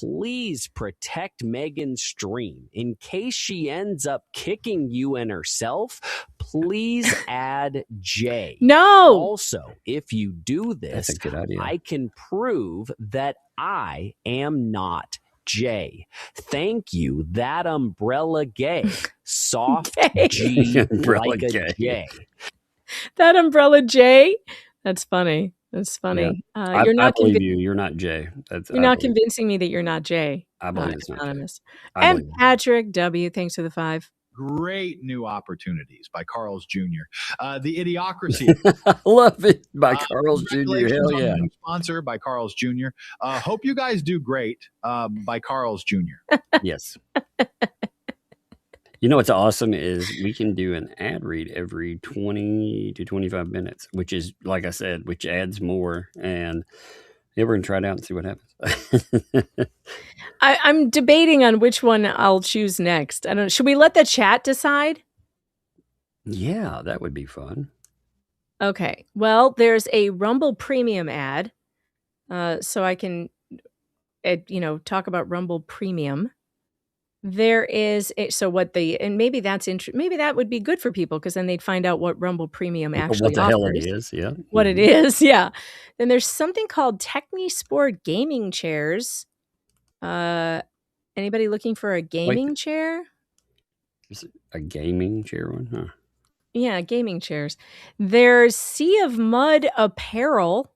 Please protect Megan's stream. In case she ends up kicking you and herself, please add Jay. No. Also, if you do this, that's a good idea. I can prove that I am not Jay. Thank you, that umbrella gay. Soft G like a J. That umbrella J? That's funny. That's funny. Yeah. You're not I believe you. You're not Jay. You're not convincing me that you're not Jay. I believe it's not Anonymous. Jay. And Patrick W, thanks for the 5. Great New Opportunities by Carl's Jr. The Idiocracy. I love it by Carl's Jr. Hell yeah. Sponsor by Carl's Jr. Hope you guys do great by Carl's Jr. Yes. You know what's awesome is we can do an ad read every 20 to 25 minutes, which is, like I said, which adds more. And yeah, we're going to try it out and see what happens. I'm debating on which one I'll choose next. I don't know. Should we let the chat decide? Yeah, that would be fun. Okay. Well, there's a Rumble Premium ad. So I can, talk about Rumble Premium. There is and maybe that's maybe that would be good for people, because then they'd find out what Rumble Premium actually what the offers. hell it is, yeah. What it is, yeah. Then there's something called Technisport gaming chairs. Anybody looking for a gaming chair? Is it a gaming chair one? Huh. Yeah, gaming chairs. There's Sea of Mud apparel,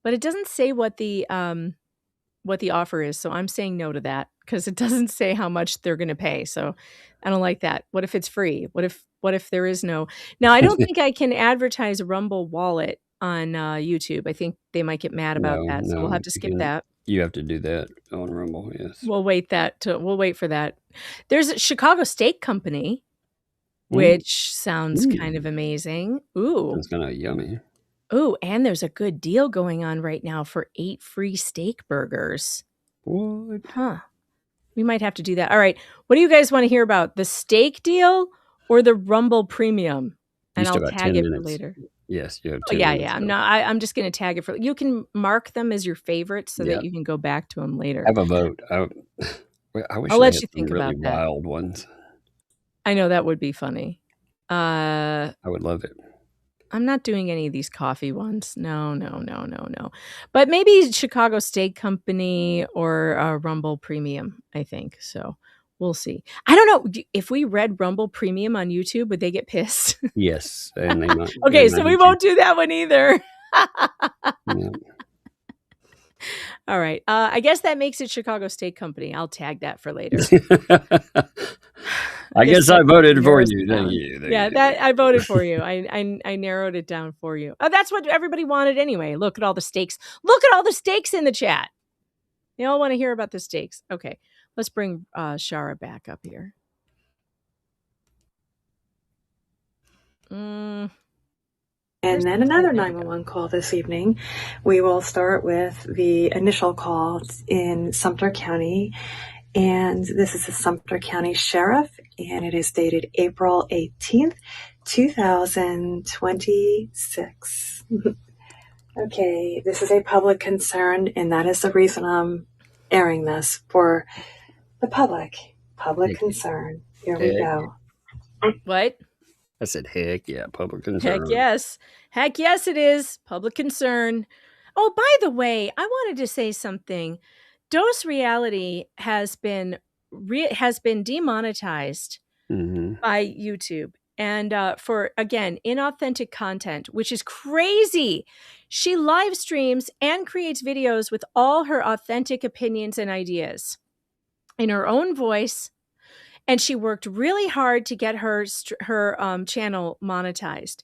but it doesn't say what the offer is. So I'm saying no to that, because it doesn't say how much they're going to pay. So I don't like that. What if it's free? What if there is no? Now, I don't think I can advertise a Rumble Wallet on YouTube. I think they might get mad about that. So we'll have to skip that. You have to do that on Rumble, yes. We'll wait for that. There's a Chicago Steak Company, which sounds kind of amazing. Ooh. Sounds kind of yummy. Ooh, and there's a good deal going on right now for 8 free steak burgers. What? Huh. We might have to do that. All right. What do you guys want to hear about? The steak deal or the Rumble Premium? And I'll tag it for later. Yes, you have 10 yeah. minutes. I'm just going to tag it for. You can mark them as your favorites so that you can go back to them later. Have a vote. I wish I'll let you think about that. Wild ones. I know that would be funny. I would love it. I'm not doing any of these coffee ones. No. But maybe Chicago Steak Company or Rumble Premium, I think. So we'll see. I don't know. If we read Rumble Premium on YouTube, would they get pissed? Yes. And they might. Okay, so we won't do that one either. Yeah. All right. I guess that makes it Chicago Steak Company. I'll tag that for later. I guess I voted for you. Thank you. That I voted for you. I narrowed it down for you. Oh, that's what everybody wanted anyway. Look at all the steaks. Look at all the steaks in the chat. They all want to hear about the steaks. Okay, let's bring Shara back up here. And then another 911 call this evening. We will start with the initial call in Sumter County. And this is the Sumter County Sheriff, and it is dated April 18th, 2026. Okay, this is a public concern, and that is the reason I'm airing this for the public. Public concern. Here we go. What? I said, heck yeah, public concern. Heck yes. Heck yes, it is. Public concern. Oh, by the way, I wanted to say something. Dose Reality has been demonetized by YouTube. And for, again, inauthentic content, which is crazy. She live streams and creates videos with all her authentic opinions and ideas in her own voice. And she worked really hard to get her channel monetized.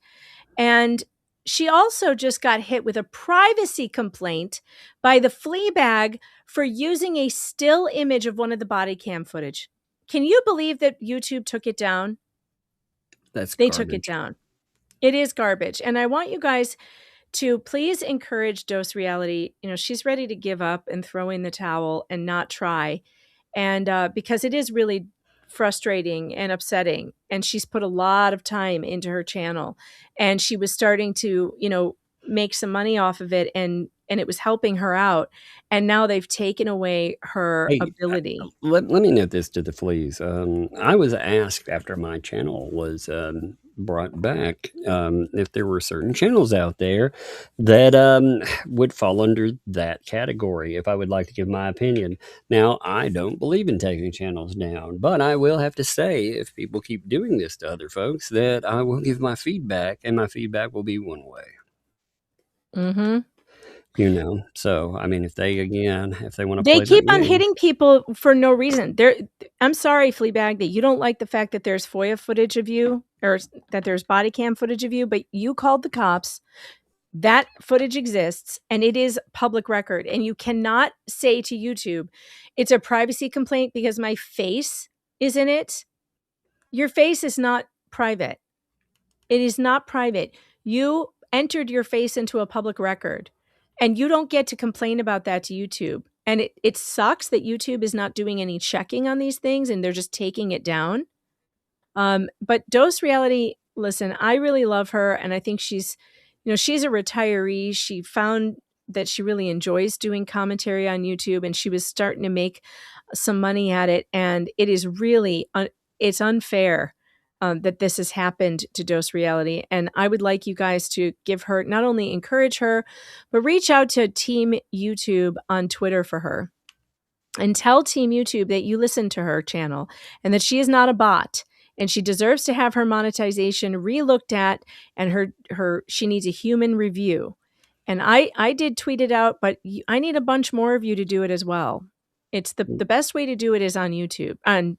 And she also just got hit with a privacy complaint by the Fleabag for using a still image of one of the body cam footage. Can you believe that YouTube took it down? They took it down. It is garbage. And I want you guys to please encourage Dose Reality. You know, she's ready to give up and throw in the towel and not try. And because it is really frustrating and upsetting. And she's put a lot of time into her channel. And she was starting to, you know, make some money off of it. And it was helping her out. And now they've taken away her ability. Let me note this to the fleas. I was asked after my channel was brought back if there were certain channels out there that would fall under that category, if I would like to give my opinion. Now, I don't believe in taking channels down, but I will have to say, if people keep doing this to other folks, that I will give my feedback, and my feedback will be one way. Mm-hmm. You know, so I mean, if they want to, they keep on hitting people for no reason. I'm sorry, Fleabag, that you don't like the fact that there's FOIA footage of you, or that there's body cam footage of you, but you called the cops. That footage exists, and it is public record. And you cannot say to YouTube, it's a privacy complaint because my face is in it. Your face is not private. It is not private. You entered your face into a public record. And you don't get to complain about that to YouTube. And it sucks that YouTube is not doing any checking on these things and they're just taking it down. But Dose Reality, listen, I really love her. And I think she's a retiree. She found that she really enjoys doing commentary on YouTube, and she was starting to make some money at it. And it is really, it's unfair that this has happened to Dose Reality. And I would like you guys to give her, not only encourage her, but reach out to Team YouTube on Twitter for her and tell Team YouTube that you listen to her channel and that she is not a bot and she deserves to have her monetization re-looked at, and she needs a human review. And I did tweet it out, but I need a bunch more of you to do it as well. It's the best way to do it is on YouTube. On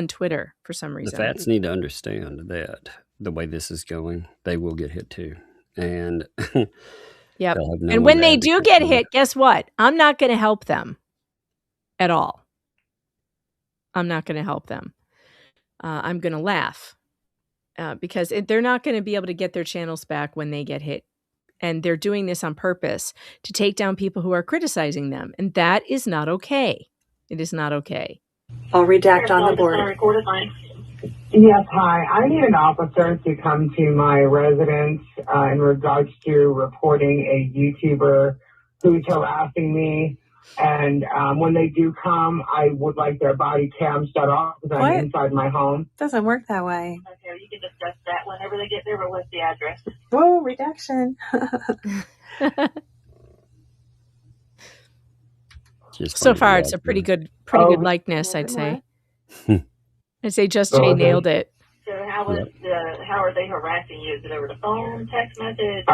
Twitter for some reason. The fats need to understand that the way this is going, they will get hit too. And yep. And when they do get hit, guess what? I'm not going to help them at all. I'm not going to help them. I'm going to laugh because they're not going to be able to get their channels back when they get hit. And they're doing this on purpose to take down people who are criticizing them. And that is not okay. It is not okay. I'll redact on the board. Yes, hi. I need an officer to come to my residence in regards to reporting a YouTuber who's harassing me. And when they do come, I would like their body cam shut off because I'm inside my home. Doesn't work that way. Okay, you can discuss that whenever they get there, but what's the address? Whoa, redaction. So far, it's a pretty good likeness, I'd say. I'd say Just Jay nailed it. So how are they harassing you? Is it over the phone, text message?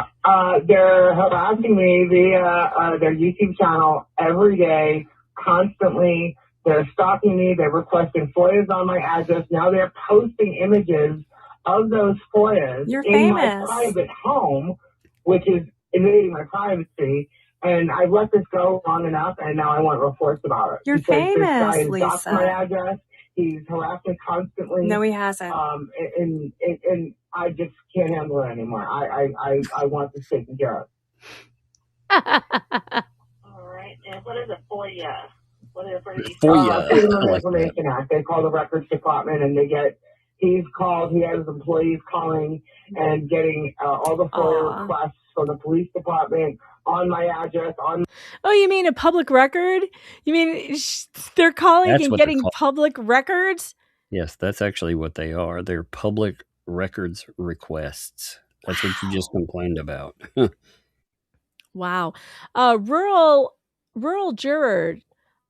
They're harassing me via their YouTube channel every day, constantly. They're stalking me. They're requesting FOIAs on my address. Now they're posting images of those FOIAs in my private home, which is invading my privacy. And I've let this go long enough, and now I want reports about it. You're famous, this guy Lisa. stalks my address. He's harassed me constantly. No, he hasn't. And I just can't handle it anymore. I want this taken care of. All right. And what is a FOIA? What are they afraid of? Freedom of Information Act. They call the records department, and he's called. He has employees calling and getting all the FOIA requests from the police department on my address. Oh, you mean a public record? You mean they're calling That's and what they're getting called. public records? Yes, that's actually what they are. They're public records requests. That's what you just complained about. Wow. Rural juror.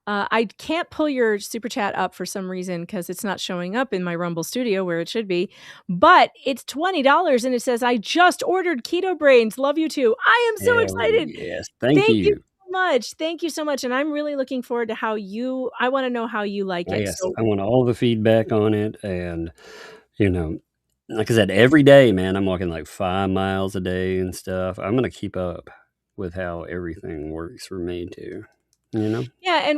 I can't pull your super chat up for some reason because it's not showing up in my Rumble studio where it should be. But it's $20 and it says, I just ordered Keto Brains. Love you too. I am so excited. Yes, thank you. So much. Thank you so much. And I'm really looking forward to I want to know how you like it. Yes, So I want all the feedback on it. And, like I said, every day, man, I'm walking like 5 miles a day and stuff. I'm going to keep up with how everything works for me too. Yeah,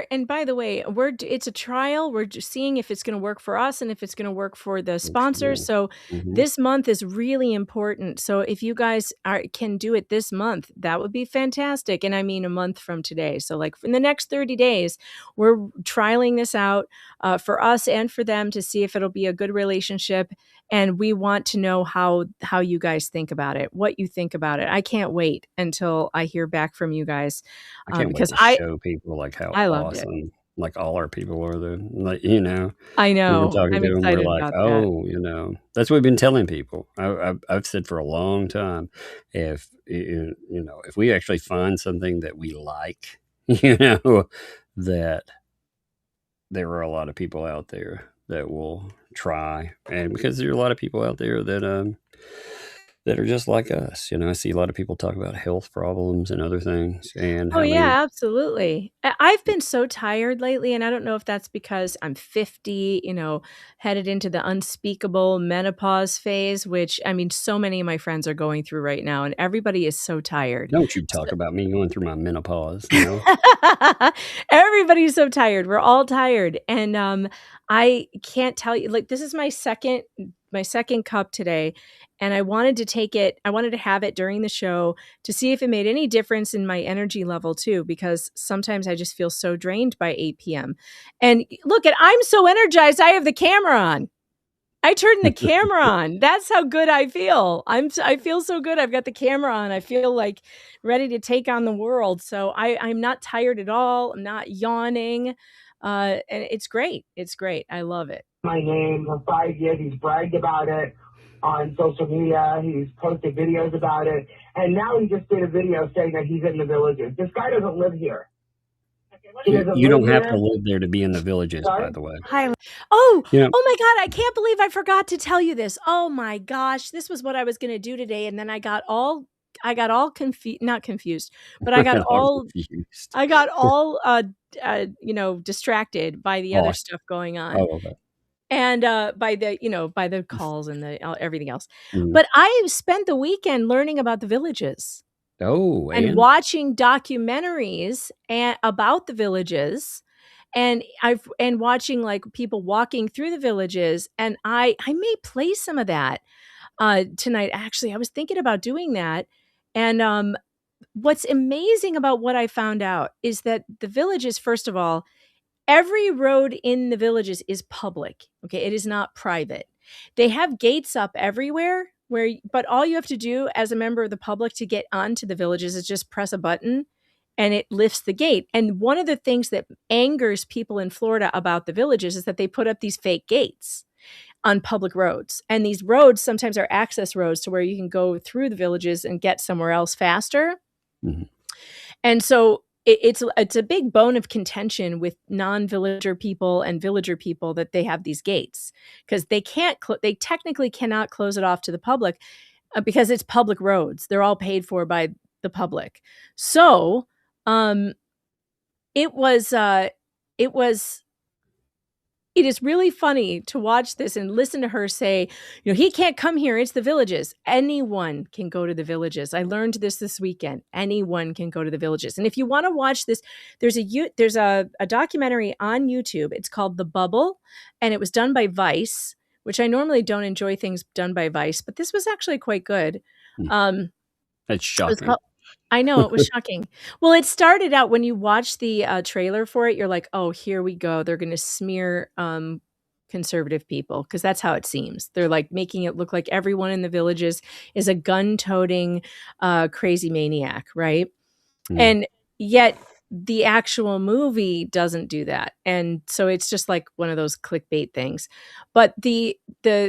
and by the way, it's a trial. We're just seeing if it's going to work for us and if it's going to work for the sponsors. So this month is really important. So if you guys can do it this month, that would be fantastic. And I mean a month from today. So like in the next 30 days, we're trialing this out for us and for them to see if it'll be a good relationship. And we want to know how you guys think about it, what you think about it. I can't wait until I hear back from you guys. I can't wait to show people like how awesome like all our people are. I know. We're talking I'm to them, we're excited like, about that's what we've been telling people. I've said for a long time, if we actually find something that we like, that there are a lot of people out there that will try, and because there are a lot of people out there that are just like us. I see a lot of people talk about health problems and other things. And yeah, absolutely. I've been so tired lately, and I don't know if that's because I'm 50, headed into the unspeakable menopause phase, which I mean, so many of my friends are going through right now, and everybody is so tired. Don't you talk about me going through my menopause. Everybody's so tired. We're all tired. And I can't tell you, like, this is my second cup today. And I wanted to have it during the show to see if it made any difference in my energy level too, because sometimes I just feel so drained by 8 p.m. And look, I'm so energized. I have the camera on. I turned the camera on. That's how good I feel. I feel so good. I've got the camera on. I feel like ready to take on the world. So I'm not tired at all. I'm not yawning. And it's great. It's great. I love it. My name for 5 years. He's bragged about it on social media. He's posted videos about it. And now he just did a video saying that he's in the villages. This guy doesn't live here. You don't have to live there to be in the villages, by the way. Hi. Oh my God. I can't believe I forgot to tell you this. Oh my gosh. This was what I was going to do today. And then I got all confused, not confused, but I got all distracted by the other stuff going on. Oh, okay. And by the calls and everything else. But I spent the weekend learning about the villages. Oh, and watching documentaries about the villages, and watching like people walking through the villages. And I may play some of that tonight. Actually, I was thinking about doing that. And what's amazing about what I found out is that the villages, first of all, every road in the villages is public. Okay. It is not private. They have gates up everywhere but all you have to do as a member of the public to get onto the villages is just press a button and it lifts the gate. And one of the things that angers people in Florida about the villages is that they put up these fake gates on public roads. And these roads sometimes are access roads to where you can go through the villages and get somewhere else faster. Mm-hmm. And so it's a big bone of contention with non-villager people and villager people that they have these gates, because they technically cannot close it off to the public because it's public roads. They're all paid for by the public. So it is really funny to watch this and listen to her say, he can't come here. It's the villages. Anyone can go to the villages. I learned this weekend. Anyone can go to the villages. And if you want to watch this, there's a documentary on YouTube. It's called The Bubble, and it was done by Vice, which I normally don't enjoy things done by Vice, but this was actually quite good. That's shocking. I know, it was shocking. Well, it started out when you watch the trailer for it, you're like, oh, here we go. They're going to smear conservative people, because that's how it seems. They're like making it look like everyone in the villages is a gun-toting crazy maniac, right? And yet the actual movie doesn't do that. And so it's just like one of those clickbait things. But the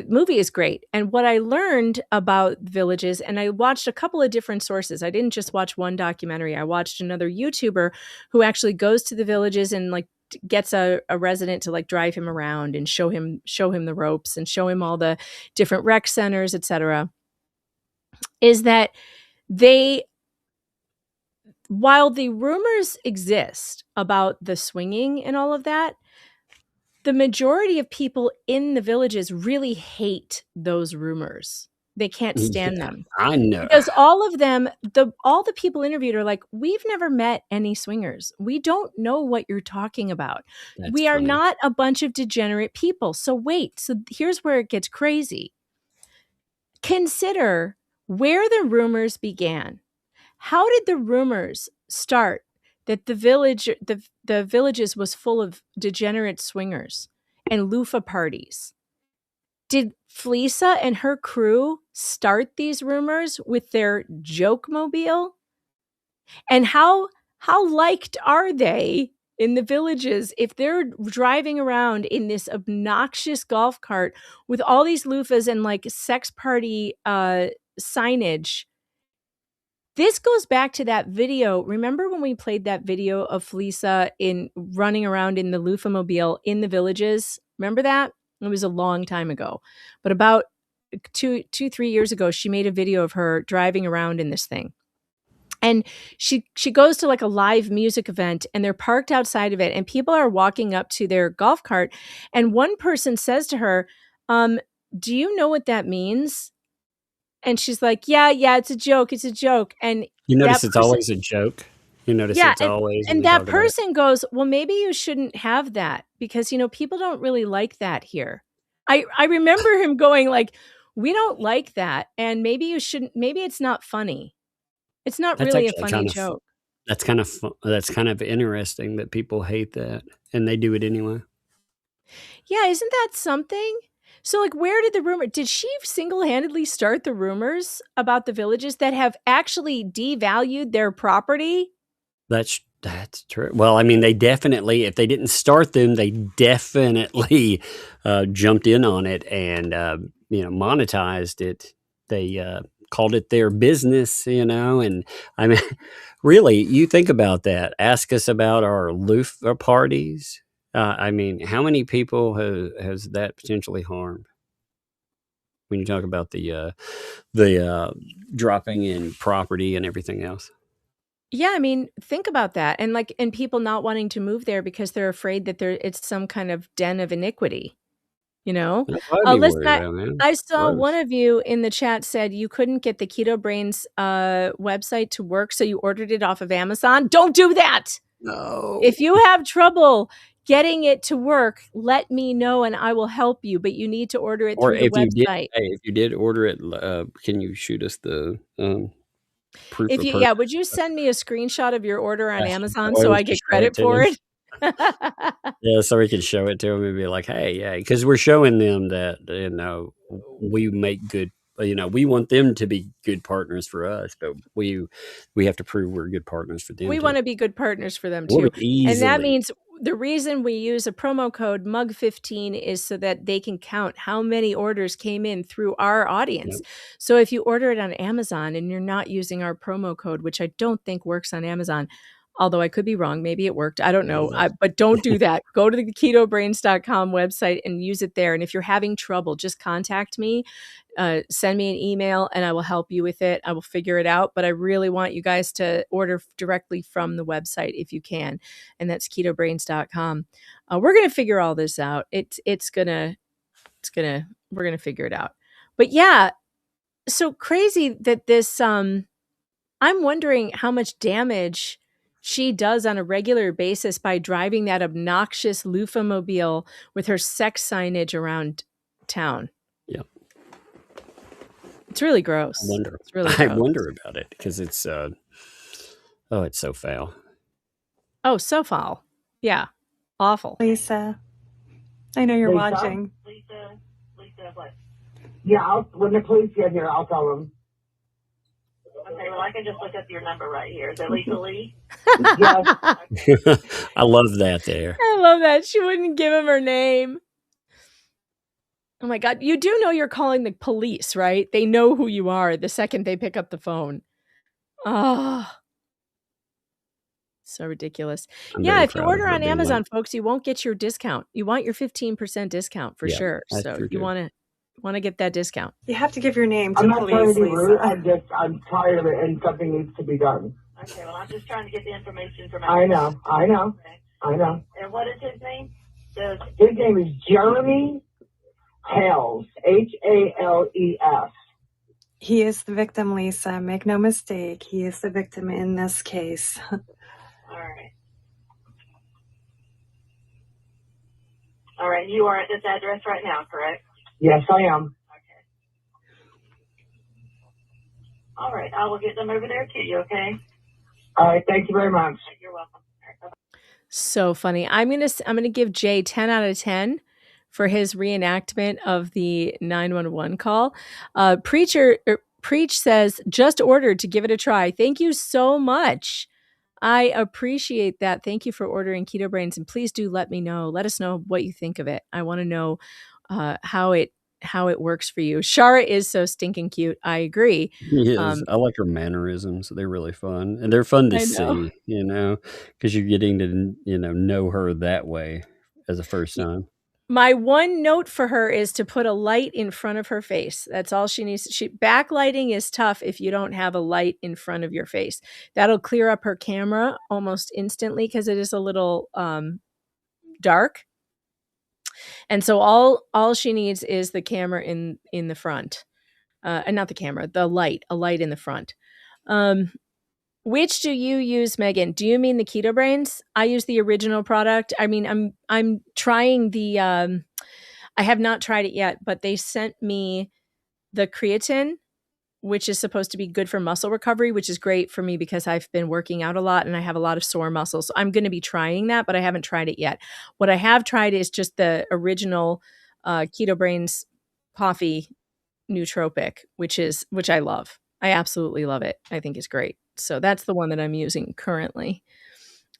movie is great. And what I learned about villages, and I watched a couple of different sources. I didn't just watch one documentary. I watched another YouTuber who actually goes to the villages and like gets a resident to like drive him around and show him the ropes and show him all the different rec centers, etc. Is that while the rumors exist about the swinging and all of that, the majority of people in the villages really hate those rumors. They can't stand them. I know. Because all of them, all the people interviewed are like, we've never met any swingers. We don't know what you're talking about. We are not a bunch of degenerate people. So wait, so here's where it gets crazy. Consider where the rumors began. How did the rumors start that the villages was full of degenerate swingers and loofah parties? Did Fleesa and her crew start these rumors with their joke mobile? And how liked are they in the villages if they're driving around in this obnoxious golf cart with all these loofahs and like sex party signage? This goes back to that video. Remember when we played that video of Fleesa running around in the loofah mobile in the villages? Remember that? It was a long time ago. But about 3 years ago, she made a video of her driving around in this thing. And she goes to like a live music event, and they're parked outside of it, and people are walking up to their golf cart. And one person says to her, do you know what that means? And she's like, yeah, it's a joke. It's a joke. And you notice it's always a joke. You notice it's always. And that person goes, well, maybe you shouldn't have that because, people don't really like that here. I remember him going like, we don't like that. And maybe you shouldn't, maybe it's not funny. It's not really a funny joke. That's kind of interesting that people hate that and they do it anyway. Yeah. Isn't that something? So, like, did she single-handedly start the rumors about the villages that have actually devalued their property? That's true. Well, I mean, they definitely, if they didn't start them, they definitely jumped in on it and, monetized it. They called it their business, and I mean, really, you think about that. Ask us about our loofah parties. I mean, how many people has that potentially harmed? When you talk about the dropping in property and everything else. Yeah, I mean, think about that, and people not wanting to move there because they're afraid that it's some kind of den of iniquity. Listen, I saw one of you in the chat said you couldn't get the Keto Brains website to work, so you ordered it off of Amazon. Don't do that. No. If you have trouble getting it to work, let me know and I will help you. But you need to order it through the website. If you did order it, can you shoot us the proof? Would you send me a screenshot of your order on Amazon so I get credit for it? Yeah, so we can show it to them and be like, hey, yeah, because we're showing them that we make good. We want them to be good partners for us, but we have to prove we're good partners for them. We want to be good partners for them too, and that means the reason we use a promo code MUG15 is so that they can count how many orders came in through our audience. Yep. So if you order it on Amazon and you're not using our promo code, which I don't think works on Amazon, although I could be wrong, maybe it worked. I don't know. But don't do that. Go to the ketobrains.com website and use it there. And if you're having trouble, just contact me. Send me an email and I will help you with it. I will figure it out. But I really want you guys to order directly from the website if you can. And that's ketobrains.com. We're going to figure all this out. We're going to figure it out. But yeah, so crazy that this, I'm wondering how much damage she does on a regular basis by driving that obnoxious loofah mobile with her sex signage around town. Yeah. It's really gross. I wonder. It's really I gross. wonder about it because it's Oh, it's so foul. Oh, so foul. Yeah. Awful. Lisa, I know you're Lisa? watching. Lisa, what? Yeah, when the police get here, I'll tell them. Okay, well, I can just look up your number right here. Is it Lisa Lee? Yes. I love that there. I love that. She wouldn't give him her name. Oh my God. You do know you're calling the police, right? They know who you are the second they pick up the phone. Oh, so ridiculous. Yeah, if you order on Amazon, folks, you won't get your discount. You want your 15% discount for sure. So you want to get that discount. You have to give your name to I'm not police, trying to be rude. Lisa. I'm tired of it, and something needs to be done. Okay, well, I'm just trying to get the information from I know. And what is his name? His name is Jeremy Hales, Hales. He is the victim, Lisa. Make no mistake. He is the victim in this case. All right. All right, you are at this address right now, correct? Yes, I am. All right, I will get them over there to you, okay? All right, thank you very much. You're welcome. So funny. I'm gonna give Jay 10 out of 10 for his reenactment of the 911 call. Preach says, just ordered to give it a try. Thank you so much. I appreciate that. Thank you for ordering Keto Brains, and please do let me know. Let us know what you think of it. I want to know how it works for you. Shara is so stinking cute. I agree. He is. I like her mannerisms. They're really fun, and they're fun to see. Because you're getting to know her that way as a first time. My one note for her is to put a light in front of her face. That's all she needs. Backlighting is tough if you don't have a light in front of your face. That'll clear up her camera almost instantly because it is a little dark. And so all she needs is the camera in the front. And not the camera, a light in the front. Which do you use, Megan? Do you mean the Keto Brains? I use the original product. I mean, I'm trying the I have not tried it yet, but they sent me the creatine, which is supposed to be good for muscle recovery, which is great for me because I've been working out a lot and I have a lot of sore muscles. So I'm going to be trying that, but I haven't tried it yet. What I have tried is just the original Keto Brains coffee nootropic, which I love. I absolutely love it. I think it's great. So that's the one that I'm using currently.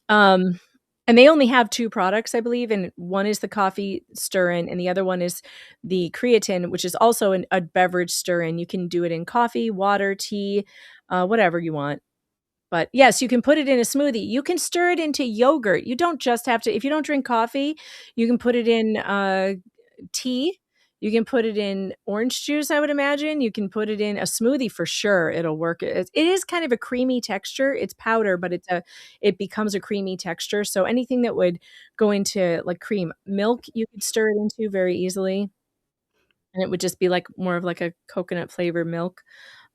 And they only have 2 products, I believe. And one is the coffee stir-in and the other one is the creatine, which is also a beverage stir-in. You can do it in coffee, water, tea, whatever you want. But yes, you can put it in a smoothie. You can stir it into yogurt. You don't just have to, if you don't drink coffee, you can put it in tea. You can put it in orange juice, I would imagine. You can put it in a smoothie for sure. It'll work. It is kind of a creamy texture. It's powder, but it becomes a creamy texture. So anything that would go into like cream, milk, you could stir it into very easily. And it would just be like more of like a coconut flavored milk.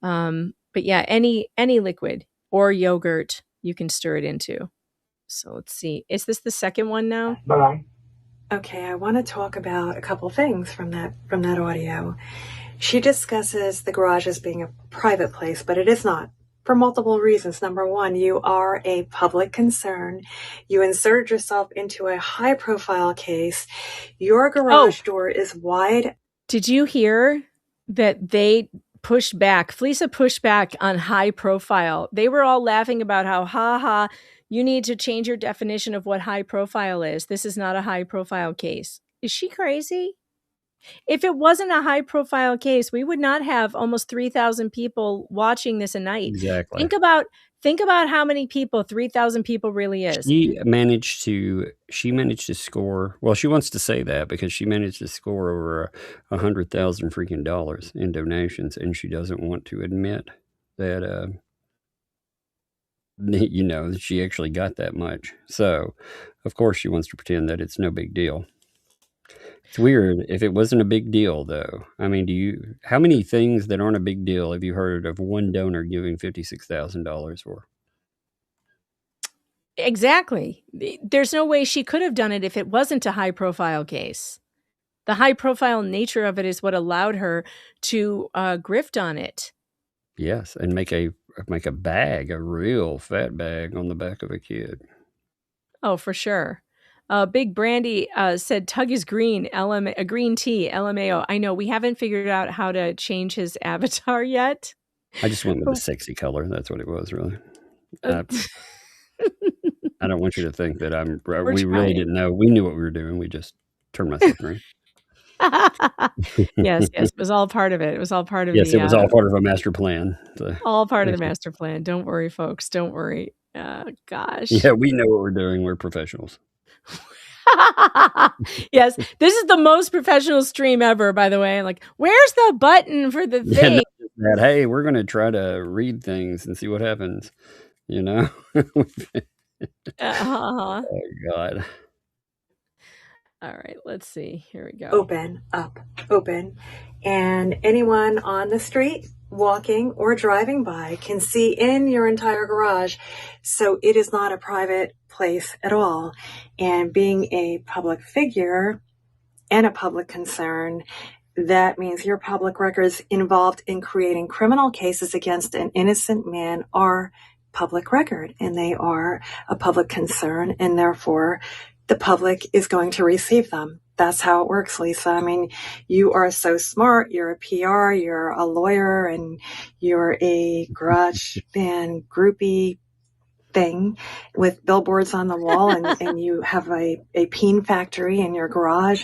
But yeah, any liquid or yogurt you can stir it into. So let's see. Is this the second one now? Bye. Okay, I want to talk about a couple things from that audio. She discusses the garage as being a private place, but it is not, for multiple reasons. Number one, you are a public concern. You inserted yourself into a high-profile case. Your garage door is wide. Did you hear that they pushed back? Fleesa pushed back on high profile. They were all laughing about how, you need to change your definition of what high profile is. This is not a high profile case. Is she crazy? If it wasn't a high profile case, we would not have almost 3,000 people watching this a night. Exactly. Think about how many people 3,000 people really is. She managed to score. Well, she wants to say that because she managed to score over $100,000 freaking dollars in donations, and she doesn't want to admit that she actually got that much. So, of course, she wants to pretend that it's no big deal. It's weird. If it wasn't a big deal, though, I mean, how many things that aren't a big deal have you heard of one donor giving $56,000 for? Exactly. There's no way she could have done it if it wasn't a high profile case. The high profile nature of it is what allowed her to grift on it. Yes, and make a make a bag, a real fat bag on the back of a kid. Oh, for sure. Big Brandy said Tug is green, green tea, LMAO. I know we haven't figured out how to change his avatar yet. I just went with the sexy color. That's what it was, really. I don't want you to think that we really didn't know. We knew what we were doing. We just turned myself green. Yes, it was all part of it. It was all part of it was all part of a master plan. All part of the master plan. Don't worry, folks. Don't worry. Gosh. Yeah, we know what we're doing. We're professionals. Yes, this is the most professional stream ever, by the way. Like, where's the button for the thing? Hey, we're going to try to read things and see what happens. Oh, God. All right, let's see. Here we go. Open, up, open. And anyone on the street, walking or driving by, can see in your entire garage. So it is not a private place at all. And being a public figure and a public concern, that means your public records involved in creating criminal cases against an innocent man are public record, and they are a public concern, and therefore the public is going to receive them. That's how it works, Lisa. I mean, you are so smart. You're a PR, you're a lawyer, and you're a garage band groupie thing with billboards on the wall, and you have a peen factory in your garage.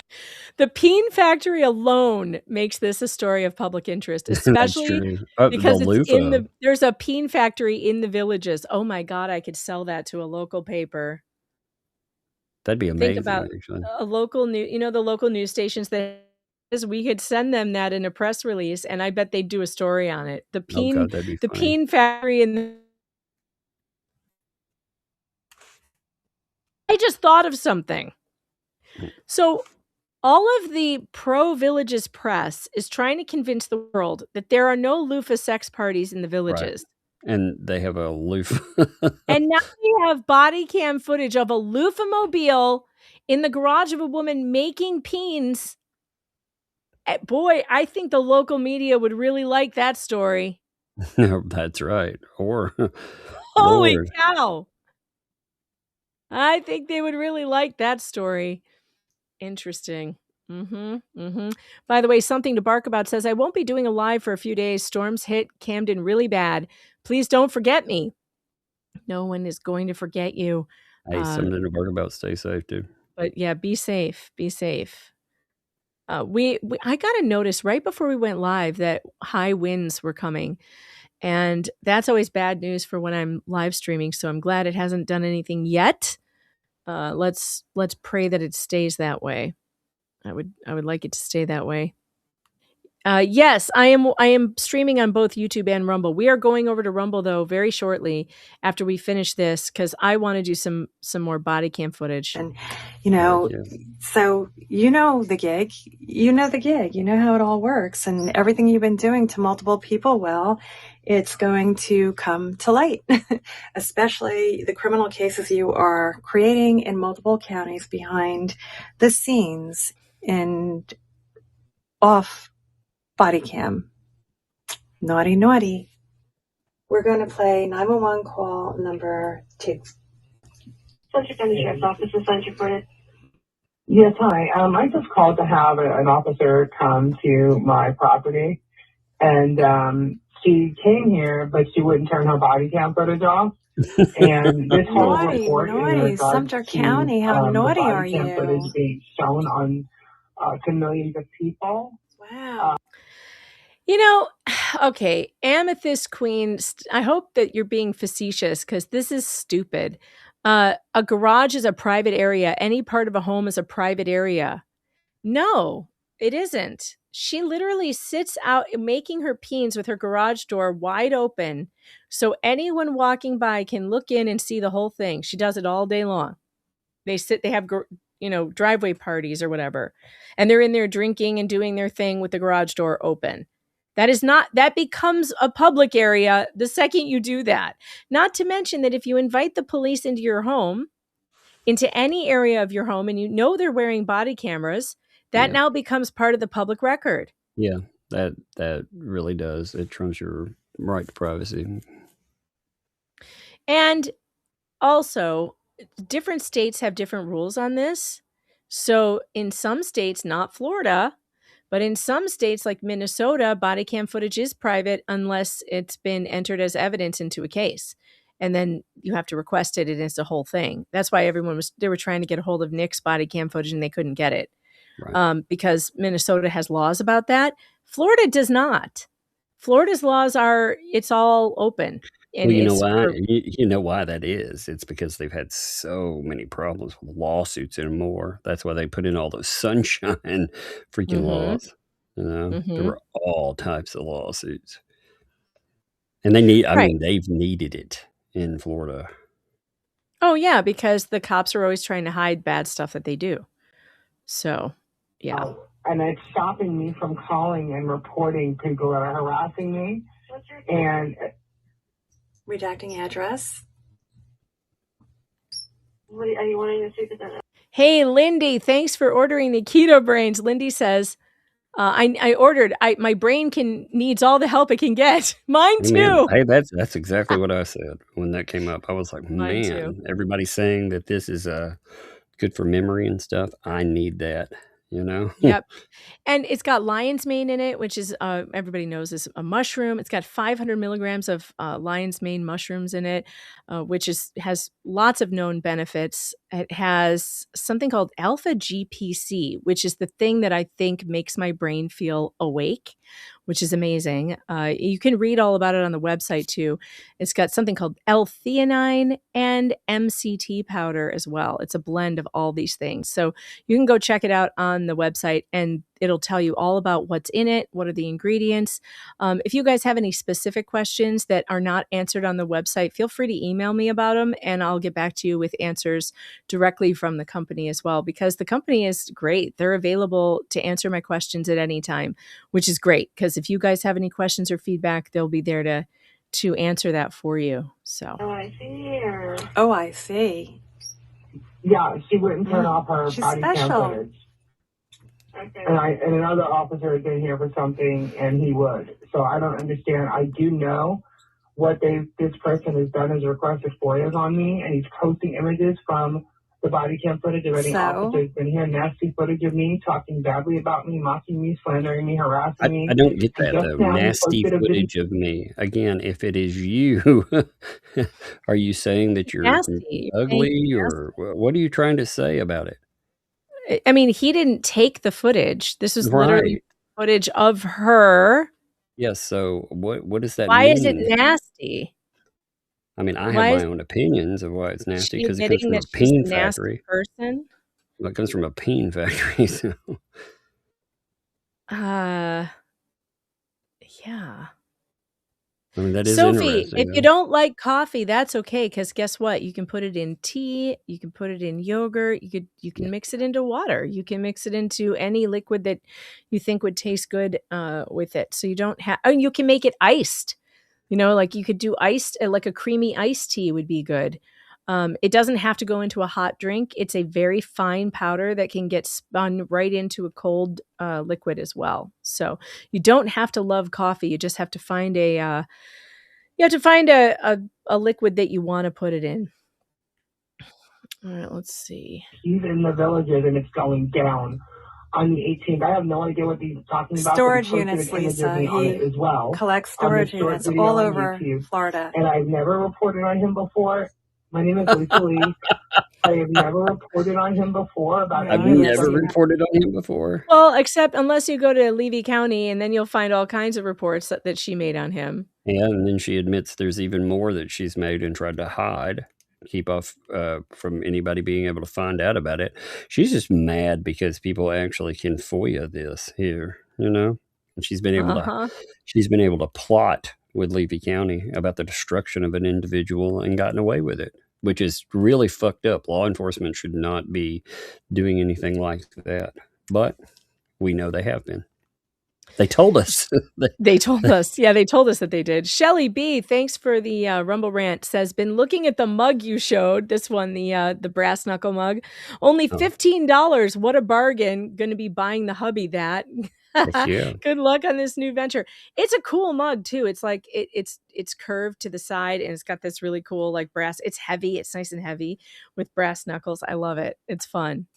The peen factory alone makes this a story of public interest, especially because there's a peen factory in the Villages. Oh my God, I could sell that to a local paper. That'd be amazing. Think about actually. A local the local news stations that we could send them that in a press release, and I bet they'd do a story on it. The peen factory in I just thought of something. So all of the pro-Villages press is trying to convince the world that there are no loofah sex parties in the Villages. Right. And they have a loofah. And now we have body cam footage of a loofah-mobile in the garage of a woman making peens. Boy, I think the local media would really like that story. No, that's right. Or holy cow. I think they would really like that story. Interesting. By the way, Something to Bark About says, I won't be doing a live for a few days. Storms hit Camden really bad. Please don't forget me. No one is going to forget you. Hey, Something to Bark About. Stay safe, dude. But yeah, be safe. Be safe. I got a notice right before we went live that high winds were coming. And that's always bad news for when I'm live streaming. So I'm glad it hasn't done anything yet. Let's pray that it stays that way. I would like it to stay that way. Yes, I am streaming on both YouTube and Rumble. We are going over to Rumble though very shortly after we finish this because I want to do some more body cam footage. And so you know the gig. You know how it all works, and everything you've been doing to multiple people. Well, it's going to come to light, especially the criminal cases you are creating in multiple counties behind the scenes and off body cam. Naughty. We're going to play 911 call number 2. Central County Sheriff's Office is Central for it. Yes, hi. I just called to have an officer come to my property, and she came here, but she wouldn't turn her body cam footage off. And this whole report in regards Sumter County, how naughty the are body cam you? footage being shown on to millions of people. Wow. Okay, Amethyst Queen, I hope that you're being facetious because this is stupid. A garage is a private area. Any part of a home is a private area. No, it isn't. She literally sits out making her peens with her garage door wide open so anyone walking by can look in and see the whole thing. She does it all day long. They have driveway parties or whatever, and they're in there drinking and doing their thing with the garage door open. That becomes a public area the second you do that. Not to mention that if you invite the police into your home, into any area of your home, and you know they're wearing body cameras, that now becomes part of the public record. Yeah, that really does. It trumps your right to privacy. And also, different states have different rules on this. So in some states, not Florida, but in some states like Minnesota, body cam footage is private unless it's been entered as evidence into a case. And then you have to request it, and it's a whole thing. That's why they were trying to get a hold of Nick's body cam footage, and they couldn't get it. Right. Because Minnesota has laws about that. Florida does not. Florida's laws it's all open. And Well, you know why? You know why that is? It's because they've had so many problems with lawsuits and more. That's why they put in all those sunshine freaking laws. You know, there were all types of lawsuits, and they've needed it in Florida. Oh yeah, because the cops are always trying to hide bad stuff that they do. So, yeah. And it's stopping me from calling and reporting people that are harassing me. And redacting address. What are you wanting to see? Hey, Lindy, thanks for ordering the Keto Brains. Lindy says, I ordered. My brain needs all the help it can get. Mine too. Man, hey, that's exactly what I said when that came up. I was like, Mine man, too. everybody's saying that this is good for memory and stuff. I need that. You know? Yep. And it's got lion's mane in it, which is, everybody knows is a mushroom. It's got 500 milligrams of lion's mane mushrooms in it, which has lots of known benefits. It has something called alpha GPC, which is the thing that I think makes my brain feel awake, which is amazing. You can read all about it on the website too. It's got something called L-theanine and MCT powder as well. It's a blend of all these things. So you can go check it out on the website, and it'll tell you all about what's in it, what are the ingredients. If you guys have any specific questions that are not answered on the website, feel free to email me about them, and I'll get back to you with answers directly from the company as well, because the company is great. They're available to answer my questions at any time, which is great, because if you guys have any questions or feedback, they'll be there to answer that for you. So. Oh, I see. Oh, I see. Yeah, she wouldn't turn off her She's body cam special. footage. And another officer has been here for something, and he would. So I don't understand. I do know what this person has done is requested FOIAs on me, and he's posting images from the body cam footage of any officer who's been here, nasty footage of me, talking badly about me, mocking me, slandering me, harassing me. I don't get that, And though. just now he Nasty posted a video- footage of me. Again, if it is you, are you saying that you're Nasty. ugly, or what are you trying to say about it? I mean, he didn't take the footage. This is literally Right. footage of her. Yes. So what does that Why mean? is it nasty? I mean, I Why have is my own opinions of why it's Is nasty, she because it comes admitting from a that she's a peen nasty factory. person? Well, it comes from a peen factory. So Yeah. I mean, that is Sophie, interesting. if you don't like coffee, that's okay, because guess what? You can put it in tea, you can put it in yogurt, you can mix it into water, you can mix it into any liquid that you think would taste good with it. So you don't have, oh, you can make it iced. You know, like you could do iced, like a creamy iced tea would be good. It doesn't have to go into a hot drink. It's a very fine powder that can get spun right into a cold liquid as well. So you don't have to love coffee. You just have to find a liquid that you want to put it in. All right, let's see. He's in the villages, and it's going down on the 18th. I have no idea what he's talking about. Storage but he posted units, an image of Lisa. me on it He as well. collects On the storage short units video all on over YouTube. Florida. And I've never reported on him before. My name is Lisa Lee. I have never reported on him before about I've any of never the- reported on him before. Well, except unless you go to Levy County, and then you'll find all kinds of reports that she made on him. Yeah, and then she admits there's even more that she's made and tried to hide, keep off from anybody being able to find out about it. She's just mad because people actually can FOIA this here, you know. And she's been able to plot with Levy County about the destruction of an individual and gotten away with it, which is really fucked up. Law enforcement should not be doing anything like that, but we know they have been. They told us. They told us. Yeah, they told us that they did. Shelly B, thanks for the Rumble rant, says, been looking at the mug you showed, this one, the brass knuckle mug. Only $15. What a bargain. Going to be buying the hubby that. Yeah. Good luck on this new venture. It's a cool mug too. It's like it's curved to the side and it's got this really cool like brass. It's heavy. It's nice and heavy with brass knuckles. I love it. It's fun.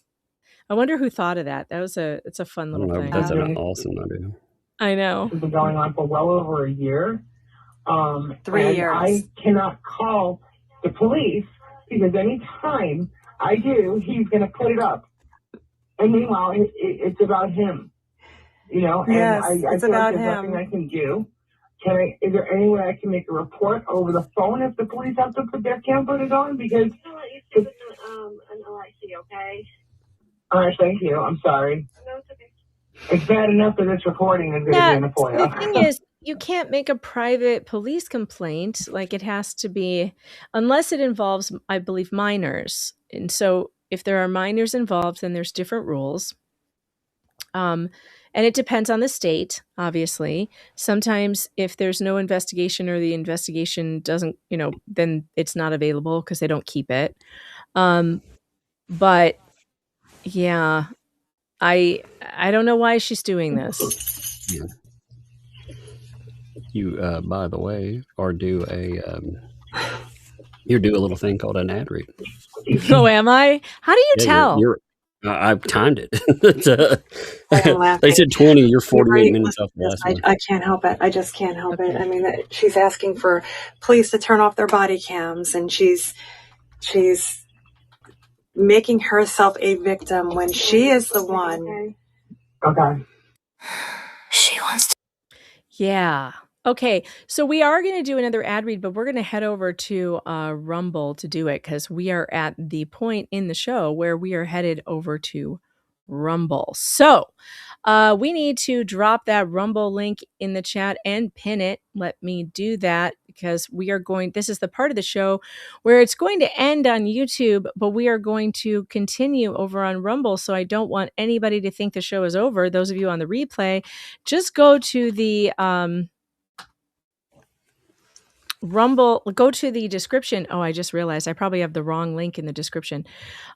I wonder who thought of that. It's a fun I don't little know, thing. but that's an awesome idea. I know. This has been going on for well over a year. 3 and years. I cannot call the police because anytime I do, he's going to put it up. And meanwhile, it's about him. You know, and Yes, I it's feel about like there's nothing him. I can do. Is there any way I can make a report over the phone if the police have to put their cam footage on? Because It's an OIC, okay? all right, thank you. I'm sorry. No, it's okay. It's bad enough that this recording is going to be in the FOIA. The thing is, you can't make a private police complaint. Like it has to be, unless it involves, I believe, minors. And so if there are minors involved, then there's different rules. And it depends on the state, obviously. Sometimes if there's no investigation or the investigation doesn't, then it's not available because they don't keep it. But yeah, I don't know why she's doing this. Yeah. You, by the way, or do you do a little thing called an ad read. Oh, am I? How do you tell? I've timed it. I'm laughing. They said 20. You're 48 Right. minutes off the last one. I can't help it. I just can't help it. I mean, she's asking for police to turn off their body cams, and she's making herself a victim when she is the one. Okay. She wants to. Yeah. Okay. So we are going to do another ad read, but we're going to head over to Rumble to do it because we are at the point in the show where we are headed over to Rumble. So we need to drop that Rumble link in the chat and pin it. Let me do that because this is the part of the show where it's going to end on YouTube, but we are going to continue over on Rumble. So I don't want anybody to think the show is over. Those of you on the replay, just go to the Rumble, go to the description. Oh, I just realized I probably have the wrong link in the description.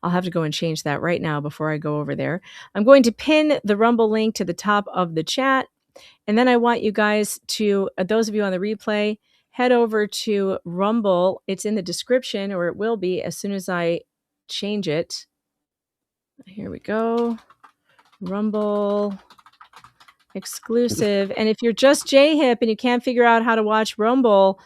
I'll have to go and change that right now before I go over there. I'm going to pin the Rumble link to the top of the chat. And then I want you guys to, those of you on the replay, head over to Rumble. It's in the description, or it will be as soon as I change it. Here we go. Rumble exclusive. And if you're just J-Hip and you can't figure out how to watch Rumble,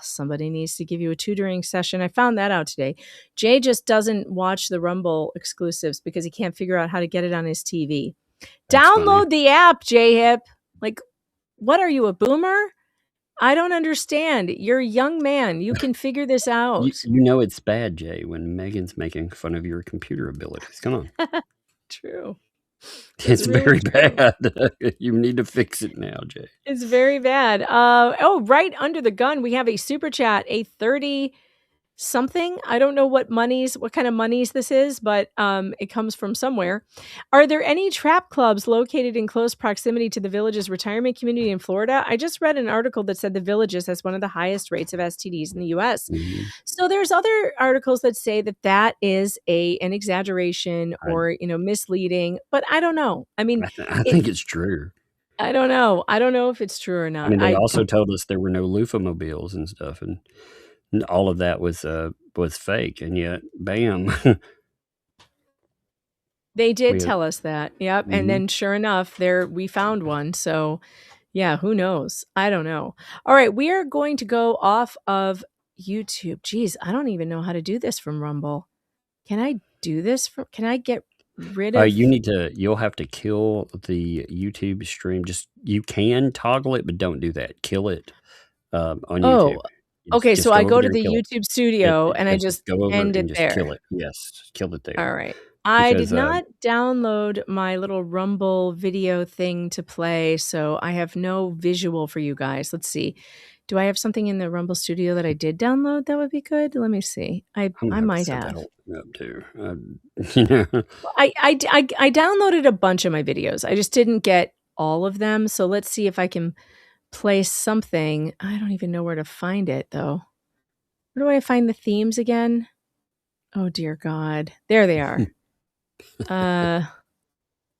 somebody needs to give you a tutoring session. I found that out today. Jay just doesn't watch the Rumble exclusives because he can't figure out how to get it on his TV. Download the app, J-Hip. Like, what are you, a boomer? I don't understand. You're a young man. You can figure this out. You know it's bad, Jay, when Megan's making fun of your computer abilities. Come on. True. It's very bad. You need to fix it now, Jay. It's very bad. Right under the gun, we have a super chat, a 30 something. I don't know what kind of monies this is, but it comes from somewhere. Are there any trap clubs located in close proximity to the Villages retirement community in Florida? I just read an article that said the Villages has one of the highest rates of STDs in the US. Mm-hmm. So there's other articles that say that is an exaggeration or, misleading, but I don't know. I mean, I think it's true. I don't know. I don't know if it's true or not. I mean, they also told us there were no loofah mobiles and stuff, and all of that was fake, and yet, bam. They did tell us that. Yep. Mm-hmm. And then sure enough, we found one. So yeah, who knows? I don't know. All right. We are going to go off of YouTube. Geez, I don't even know how to do this from Rumble. Can I do this? Can I get rid of? You'll have to kill the YouTube stream. You can toggle it, but don't do that. Kill it on YouTube. Okay, so I go to the YouTube studio and I just end it there. Kill it. Yes, kill it there. All right. I did not download my little Rumble video thing to play, so I have no visual for you guys. Let's see. Do I have something in the Rumble studio that I did download that would be good? Let me see. I might have. Up to. I downloaded a bunch of my videos. I just didn't get all of them, so let's see if I can play something. I don't even know where to find it though. Where do I find the themes again? Oh dear God. There they are.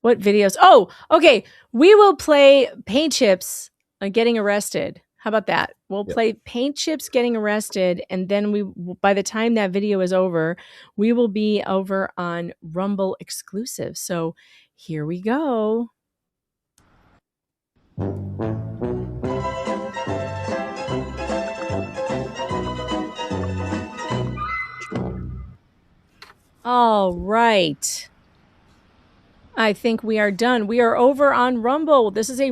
What videos? Oh, okay. We will play Paint Chips getting arrested. How about that? We'll play Paint Chips getting arrested, and then by the time that video is over, we will be over on Rumble exclusive. So here we go. All right. I think we are done. We are over on Rumble. This is a